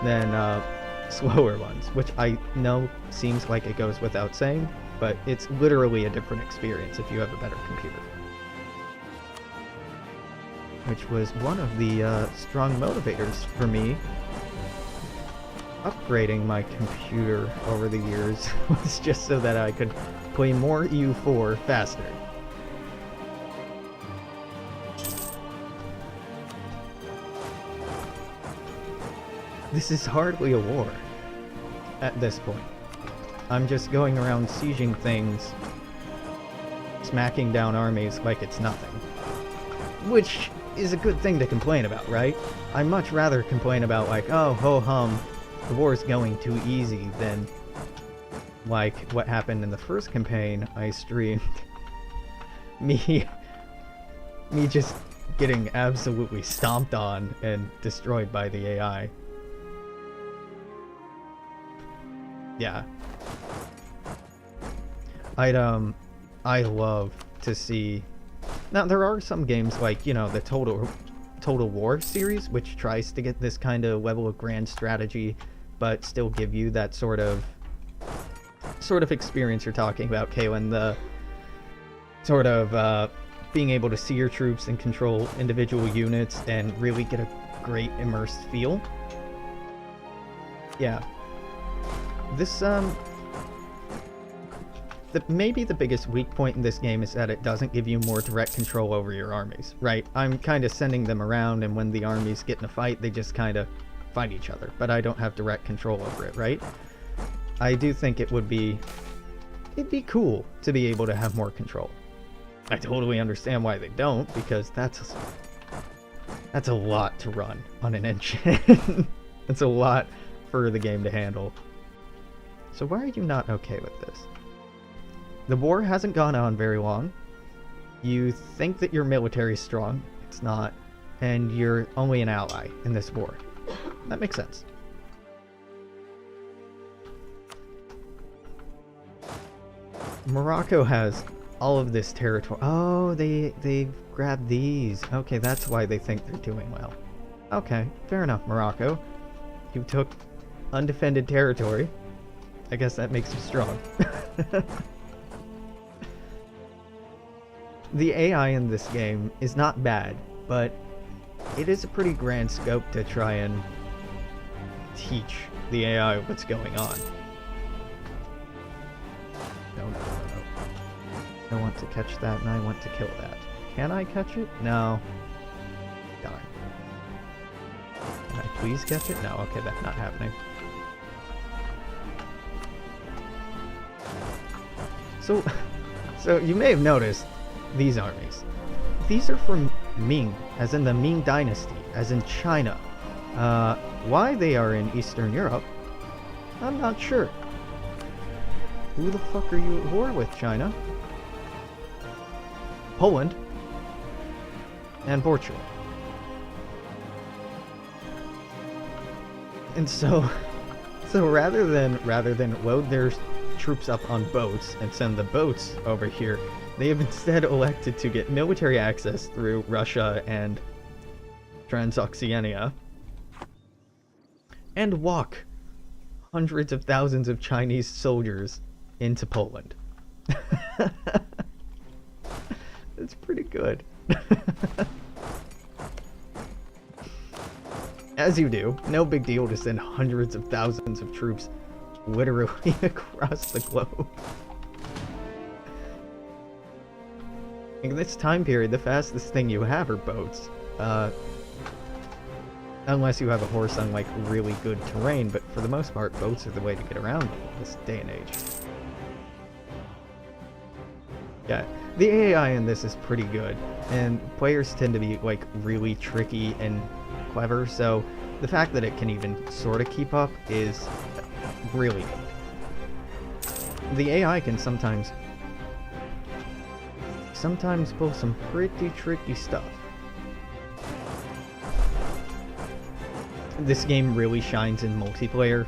than slower ones, which I know seems like it goes without saying, but it's literally a different experience if you have a better computer. Which was one of the strong motivators for me upgrading my computer over the years, was just so that I could play more EU4 faster. This is hardly a war at this point. I'm just going around sieging things, smacking down armies like it's nothing. Which is a good thing to complain about, right? I'd much rather complain about like, oh, ho-hum, the war's going too easy, than like what happened in the first campaign I streamed. me just getting absolutely stomped on and destroyed by the AI. Yeah. I love to see... Now, there are some games like, you know, the Total War series, which tries to get this kind of level of grand strategy, but still give you that sort of experience you're talking about, Kaylin, the sort of being able to see your troops and control individual units and really get a great immersed feel. Yeah. This, maybe the biggest weak point in this game is that it doesn't give you more direct control over your armies, right? I'm kind of sending them around, and when the armies get in a fight, they just kind of fight each other, but I don't have direct control over it, right? I do think it'd be cool to be able to have more control. I totally understand why they don't, because that's a lot to run on an engine. That's a lot for the game to handle. So why are you not okay with this? The war hasn't gone on very long. You think that your military is strong. It's not. And you're only an ally in this war. That makes sense. Morocco has all of this territory. Oh, they've grabbed these. Okay, that's why they think they're doing well. Okay, fair enough, Morocco. You took undefended territory. I guess that makes you strong. The AI in this game is not bad, but it is a pretty grand scope to try and teach the AI what's going on. No. I want to catch that, and I want to kill that. Can I catch it? No. Darn. Can I please catch it? No, okay, that's not happening. So you may have noticed these armies. These are from Ming, as in the Ming Dynasty, as in China. Why they are in Eastern Europe, I'm not sure. Who the fuck are you at war with, China? Poland. And Portugal. And so rather than load their troops up on boats and send the boats over here, they have instead elected to get military access through Russia and Transoxiana and walk hundreds of thousands of Chinese soldiers into Poland. It's pretty good. As you do, no big deal to send hundreds of thousands of troops literally across the globe. In this time period, the fastest thing you have are boats. Unless you have a horse on, like, really good terrain, but for the most part, boats are the way to get around this day and age. Yeah, the AI in this is pretty good, and players tend to be, like, really tricky and clever, so the fact that it can even sort of keep up is really good. The AI can sometimes pull some pretty tricky stuff. This game really shines in multiplayer.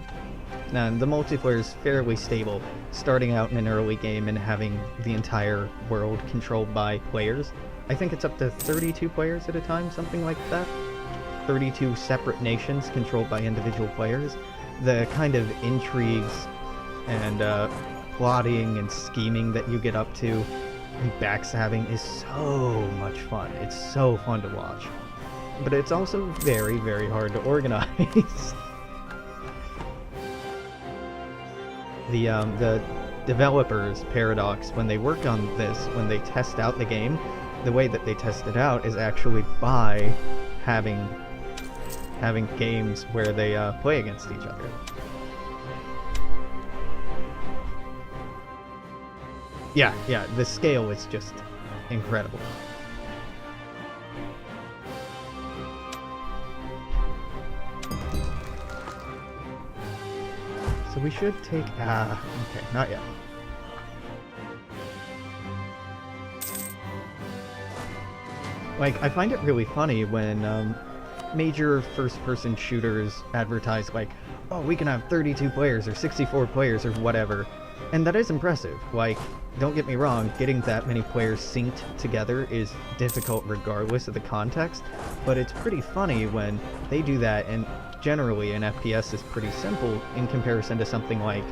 Now, the multiplayer is fairly stable, starting out in an early game and having the entire world controlled by players. I think it's up to 32 players at a time, something like that. 32 separate nations controlled by individual players. The kind of intrigues and plotting and scheming that you get up to and backstabbing is so much fun. It's so fun to watch. But it's also very, very hard to organize. The developers, Paradox, when they work on this, when they test out the game, the way that they test it out is actually by having games where they play against each other. Yeah, the scale is just incredible. So we should take, okay, not yet. Like, I find it really funny when major first-person shooters advertise, like, oh, we can have 32 players or 64 players or whatever. And that is impressive. Like, don't get me wrong, getting that many players synced together is difficult regardless of the context, but it's pretty funny when they do that, and generally an FPS is pretty simple in comparison to something like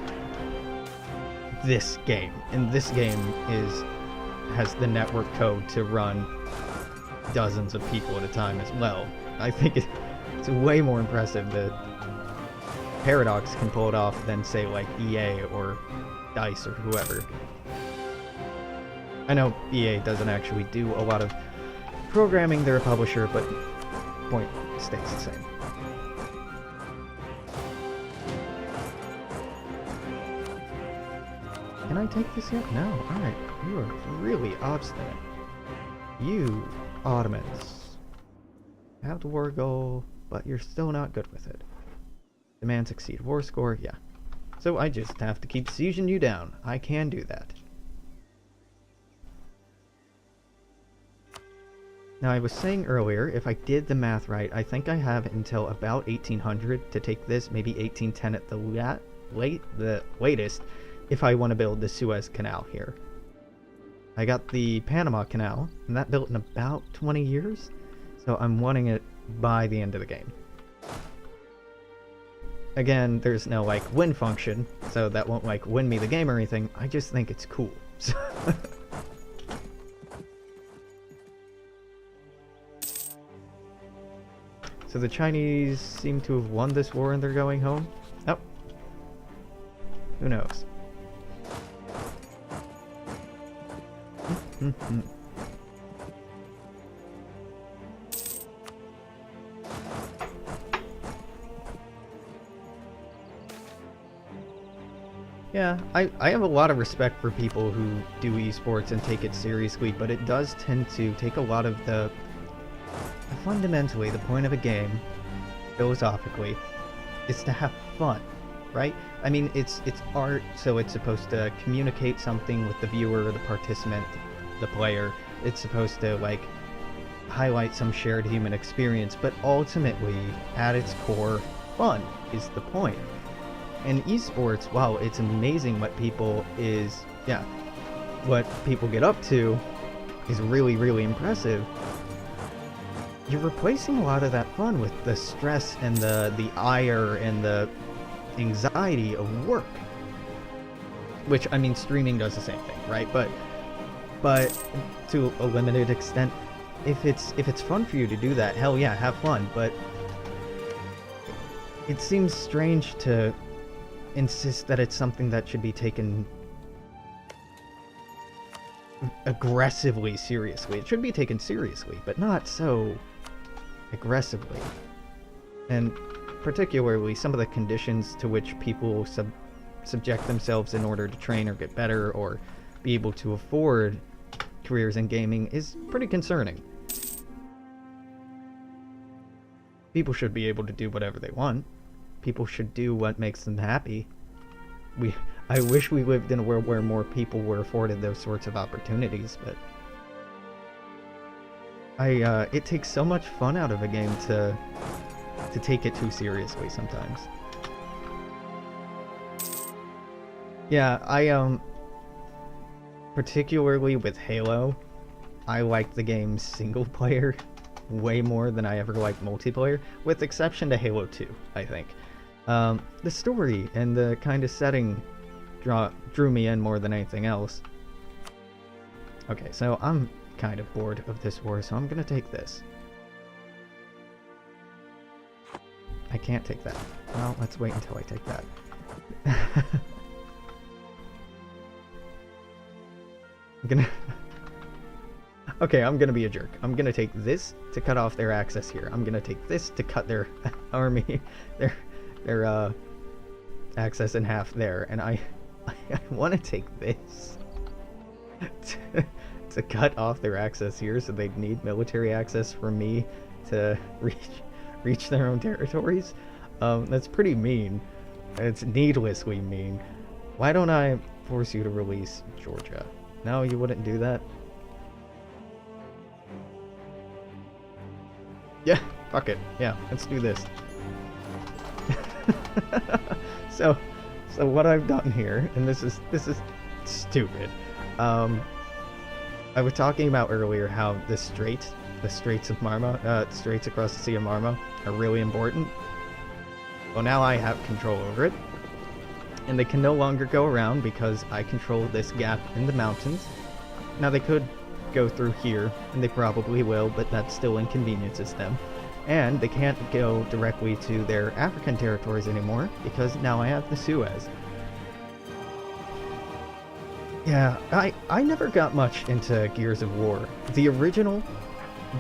this game. And this game has the network code to run dozens of people at a time as well. I think it's way more impressive that Paradox can pull it off than, say, like EA or DICE or whoever. I know EA doesn't actually do a lot of programming, they're a publisher, but point stays the same. Can I take this yet? No. Alright, you are really obstinate. You Ottomans have the war goal, but you're still not good with it. Demand succeed. War score, yeah. So I just have to keep sieging you down. I can do that. Now, I was saying earlier, if I did the math right, I think I have until about 1800 to take this, maybe 1810 at the latest, if I want to build the Suez Canal here. I got the Panama Canal, and that built in about 20 years, so I'm wanting it by the end of the game. Again, there's no, like, win function, so that won't, like, win me the game or anything. I just think it's cool. So the Chinese seem to have won this war and they're going home? Oh. Who knows? Yeah, I have a lot of respect for people who do esports and take it seriously, but it does tend to take a lot of the... Fundamentally, the point of a game, philosophically, is to have fun, right? I mean, it's art, so it's supposed to communicate something with the viewer, the participant, the player. It's supposed to, like, highlight some shared human experience, but ultimately, at its core, fun is the point. And esports, wow, it's amazing what people get up to is really, really impressive. You're replacing a lot of that fun with the stress and the ire and the anxiety of work. Which, I mean, streaming does the same thing, right? But but to a limited extent. If it's fun for you to do that, hell yeah, have fun, but it seems strange to insist that it's something that should be taken aggressively seriously. It should be taken seriously, but not so aggressively. And particularly some of the conditions to which people subject themselves in order to train or get better or be able to afford careers in gaming is pretty concerning. People should be able to do whatever they want. People should do what makes them happy. I wish we lived in a world where more people were afforded those sorts of opportunities, but it takes so much fun out of a game to take it too seriously sometimes. Yeah, particularly with Halo, I like the game's single player way more than I ever liked multiplayer, with exception to Halo 2, I think. The story and the kind of setting drew me in more than anything else. Okay, so I'm kind of bored of this war, so I'm gonna take this. I can't take that. Well, let's wait until I take that. I'm gonna... Okay, I'm gonna be a jerk. I'm gonna take this to cut off their access here. I'm gonna take this to cut their army, their access in half there. And I want to take this to cut off their access here, so they'd need military access for me to reach their own territories. That's pretty mean. It's needlessly mean. Why don't I force you to release Georgia? No, you wouldn't do that? Yeah, fuck it. Yeah, let's do this. So what I've done here, and this is stupid. I was talking about earlier how the straits of Marma, straits across the Sea of Marma, are really important. Well, now I have control over it, and they can no longer go around because I control this gap in the mountains. Now they could go through here, and they probably will, but that still inconveniences them. And they can't go directly to their African territories anymore, because now I have the Suez. Yeah, I never got much into Gears of War. The original,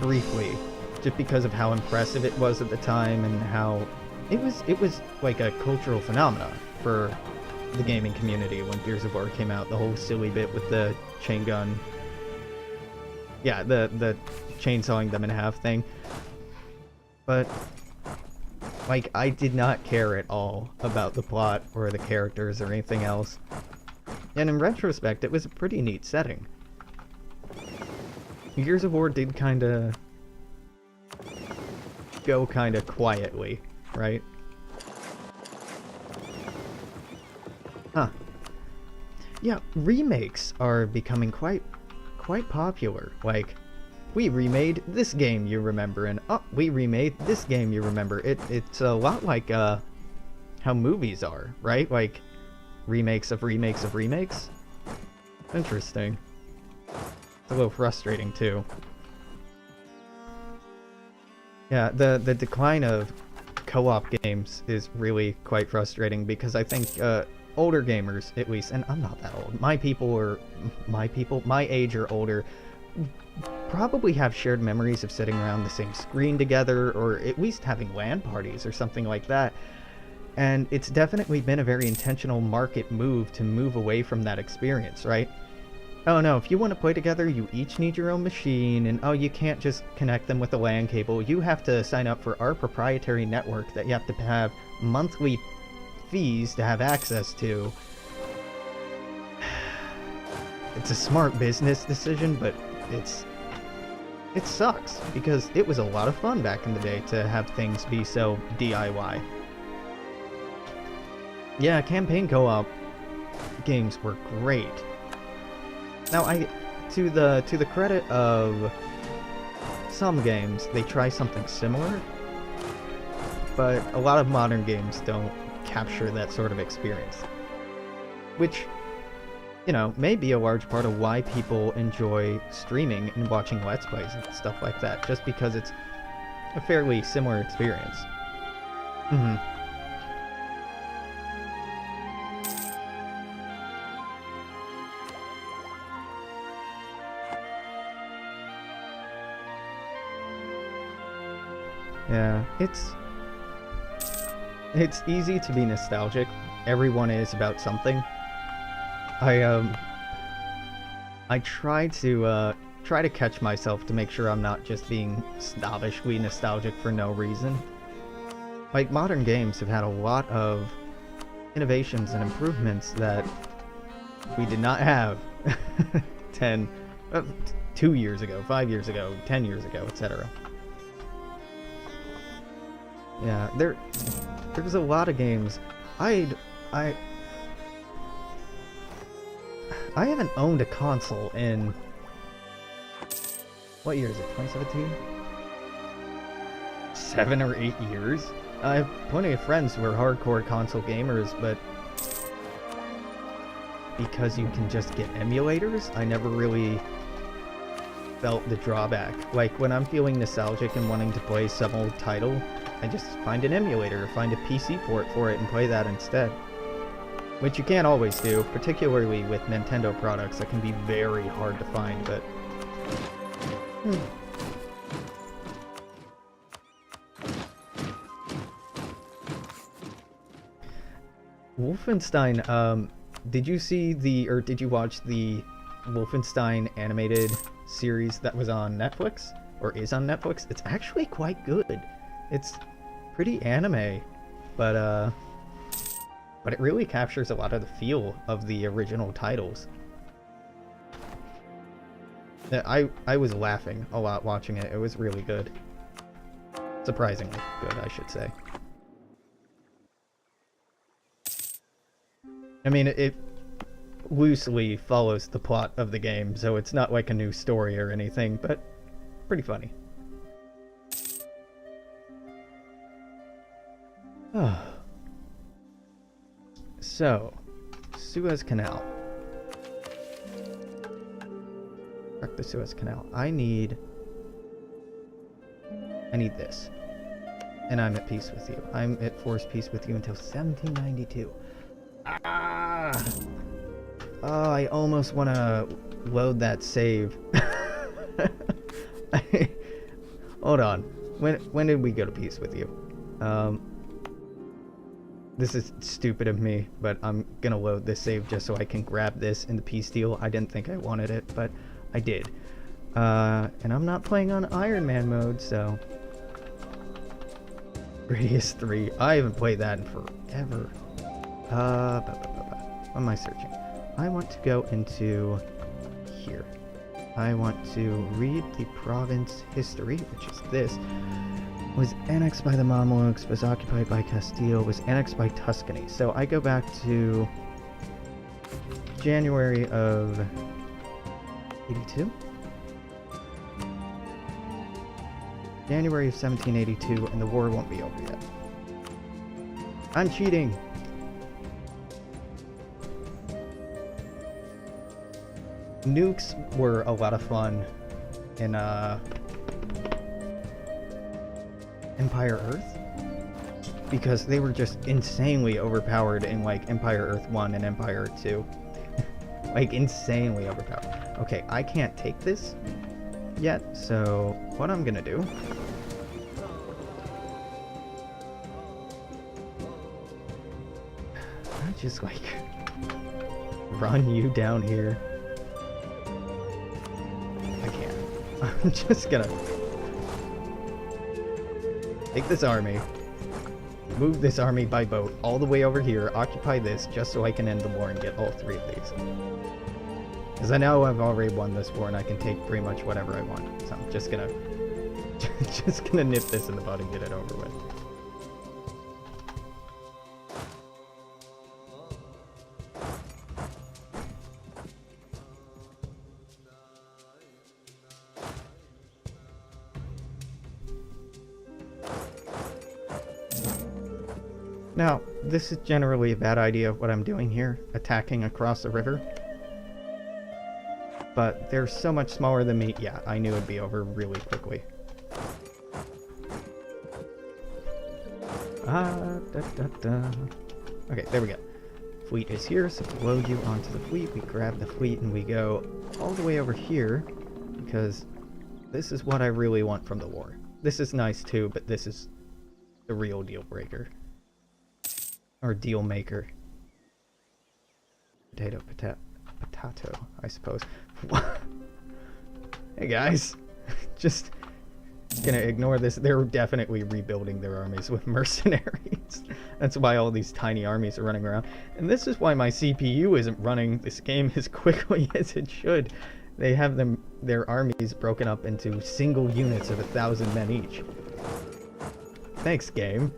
briefly, just because of how impressive it was at the time, and how it was like a cultural phenomenon for the gaming community when Gears of War came out. The whole silly bit with the chain gun. Yeah, the chainsawing them in half thing. But, like, I did not care at all about the plot or the characters or anything else. And in retrospect, it was a pretty neat setting. Gears of War did kinda go kinda quietly, right? Huh. Yeah, remakes are becoming quite popular. Like, we remade this game you remember, and oh, we remade this game you remember. It's a lot like how movies are, right? Like remakes of remakes of remakes. Interesting. It's a little frustrating too. Yeah, the decline of co-op games is really quite frustrating, because I think older gamers, at least, and I'm not that old, my age or older, probably have shared memories of sitting around the same screen together, or at least having LAN parties or something like that. And it's definitely been a very intentional market move to move away from that experience, right? Oh no, if you want to play together, you each need your own machine, and oh, you can't just connect them with a LAN cable. You have to sign up for our proprietary network that you have to have monthly fees to have access to. It's a smart business decision, but it sucks, because it was a lot of fun back in the day to have things be so DIY. Yeah, campaign co-op games were great. Now, to the credit of some games, they try something similar, but a lot of modern games don't capture that sort of experience. Which, you know, may be a large part of why people enjoy streaming and watching Let's Plays and stuff like that, just because it's a fairly similar experience. Mm-hmm. Yeah, it's easy to be nostalgic. Everyone is about something. I try to catch myself to make sure I'm not just being snobbishly nostalgic for no reason. Like, modern games have had a lot of innovations and improvements that we did not have 2 years ago, 5 years ago, 10 years ago, etc. Yeah, there's a lot of games. I haven't owned a console in, what year is it, 2017? 7 or 8 years? I have plenty of friends who are hardcore console gamers, but because you can just get emulators, I never really felt the drawback. Like, when I'm feeling nostalgic and wanting to play some old title, I just find an emulator, find a PC port for it, and play that instead. Which you can't always do, particularly with Nintendo products that can be very hard to find, but... Wolfenstein, did you see or did you watch the Wolfenstein animated series that was on Netflix? Or is on Netflix? It's actually quite good. It's pretty anime, but it really captures a lot of the feel of the original titles. I was laughing a lot watching it. It was really good. Surprisingly good, I should say. I mean, it loosely follows the plot of the game, so it's not like a new story or anything, but pretty funny. So, Suez Canal. Fuck the Suez Canal. I need this. And I'm at peace with you. I'm at forced peace with you until 1792. Ah! Oh, I almost want to load that save. Hold on. When did we go to peace with you? This is stupid of me, but I'm gonna load this save just so I can grab this in the peace deal. I didn't think I wanted it, but I did. And I'm not playing on Iron Man mode, so... Radius 3. I haven't played that in forever. What am I searching? I want to go into here. I want to read the province history, which is this. Was annexed by the Mamelukes, was occupied by Castile, was annexed by Tuscany. So I go back to January of 82? January of 1782, and the war won't be over yet. I'm cheating! Nukes were a lot of fun in Empire Earth, because they were just insanely overpowered in like Empire Earth 1 and Empire Earth 2. Like, insanely overpowered. Okay, I can't take this yet, so what I'm gonna do... I just like run you down here. I can't. I'm just gonna take this army, move this army by boat all the way over here, occupy this just so I can end the war and get all 3 of these. Because I know I've already won this war and I can take pretty much whatever I want. So I'm just gonna nip this in the bud and get it over with. Now, this is generally a bad idea, what I'm doing here, attacking across the river. but they're so much smaller than me. Yeah, I knew it'd be over really quickly. Okay, there we go. Fleet is here, so we load you onto the fleet. We grab the fleet and we go all the way over here, because this is what I really want from the war. This is nice too, but this is the real deal breaker. Or deal maker. Potato, I suppose. Hey guys, just gonna ignore this. They're definitely rebuilding their armies with mercenaries. That's why all these tiny armies are running around. And this is why my CPU isn't running this game as quickly as it should. They have their armies broken up into single units of 1,000 men each. Thanks, game.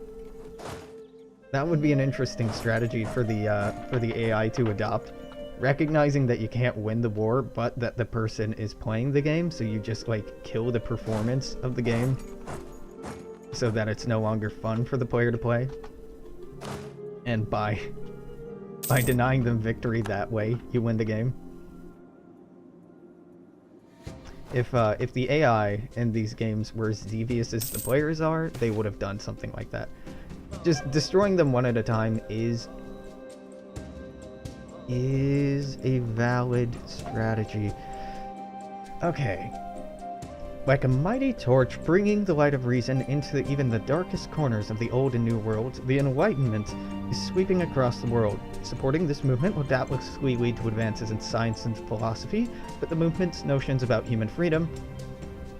That would be an interesting strategy for the AI to adopt. Recognizing that you can't win the war, but that the person is playing the game, so you just like kill the performance of the game so that it's no longer fun for the player to play. And by denying them victory that way, you win the game. If the AI in these games were as devious as the players are, they would have done something like that. Just destroying them one at a time is a valid strategy. Okay. Like a mighty torch bringing the light of reason into even the darkest corners of the old and new worlds, the Enlightenment is sweeping across the world. Supporting this movement will doubtlessly lead to advances in science and philosophy, but the movement's notions about human freedom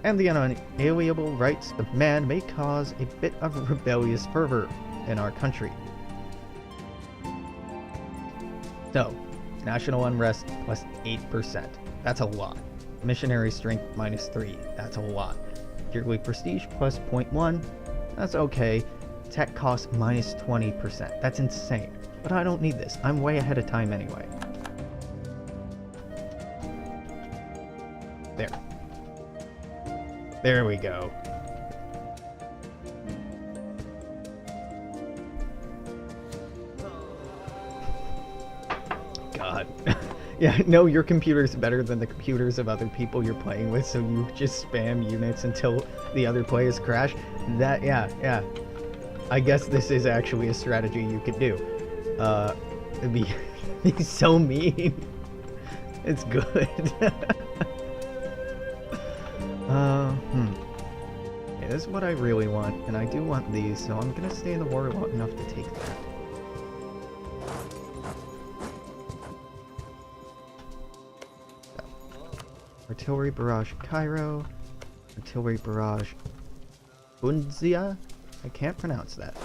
and the unalienable rights of man may cause a bit of rebellious fervor in our country. So, national unrest plus 8%. That's a lot. Missionary strength minus 3. That's a lot. Yearly prestige plus 0.1. That's okay. Tech cost minus 20%. That's insane. But I don't need this. I'm way ahead of time anyway. There. There we go. God. Yeah, no, your computer's better than the computers of other people you're playing with, so you just spam units until the other players crash. That, yeah. I guess this is actually a strategy you could do. It'd be so mean. It's good. Yeah, this is what I really want, and I do want these, so I'm gonna stay in the war long enough to take that. Artillery barrage Cairo, artillery barrage Bunzia. I can't pronounce that.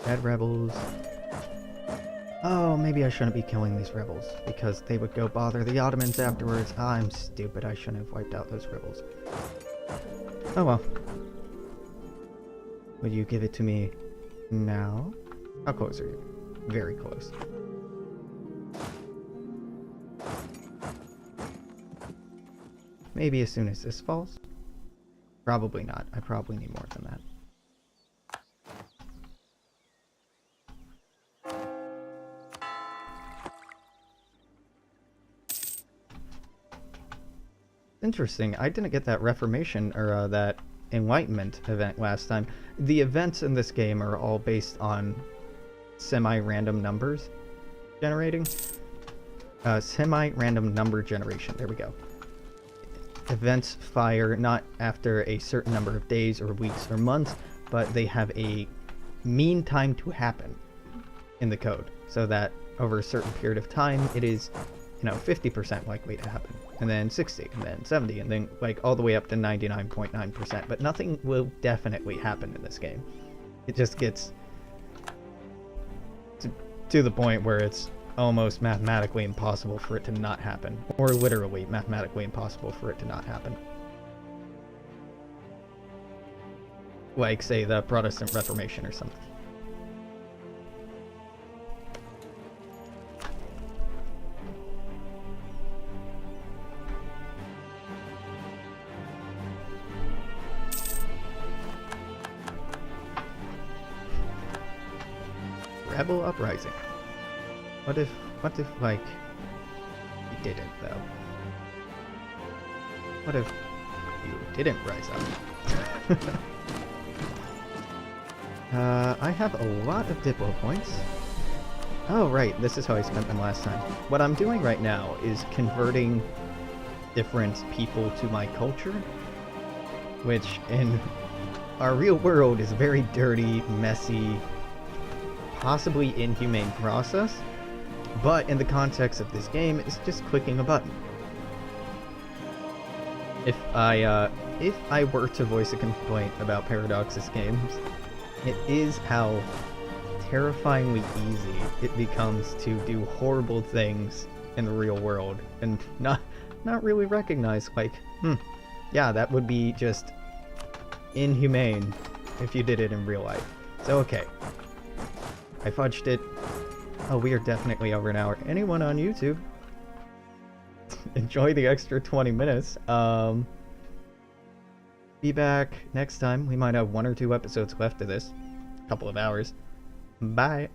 Bad rebels. Oh, maybe I shouldn't be killing these rebels because they would go bother the Ottomans afterwards. I'm stupid. I shouldn't have wiped out those rebels. Oh well. Will you give it to me now? How close are you? Very close. Maybe as soon as this falls? Probably not. I probably need more than that. Interesting. I didn't get that Reformation or that Enlightenment event last time. The events in this game are all based on semi-random numbers generating. Semi-random number generation. There we go. Events fire not after a certain number of days or weeks or months, but they have a mean time to happen in the code, so that over a certain period of time it is, 50% likely to happen, and then 60, and then 70, and then like all the way up to 99.9%. But nothing will definitely happen in this game. It just gets to the point where it's almost mathematically impossible for it to not happen, or literally mathematically impossible for it to not happen. Like, say, the Protestant Reformation or something. Pebble Uprising. What if, like, you didn't, though? What if you didn't rise up? I have a lot of Diplo points. Oh, right, this is how I spent them last time. What I'm doing right now is converting different people to my culture, which in our real world is a very dirty, messy, possibly inhumane process, but in the context of this game, it's just clicking a button. If I were to voice a complaint about Paradox's games, it is how terrifyingly easy it becomes to do horrible things in the real world and not really recognize, like, yeah, that would be just inhumane if you did it in real life. So, okay. I fudged it. Oh, we are definitely over an hour. Anyone on YouTube? Enjoy the extra 20 minutes. Be back next time. We might have 1 or 2 episodes left of this. A couple of hours. Bye.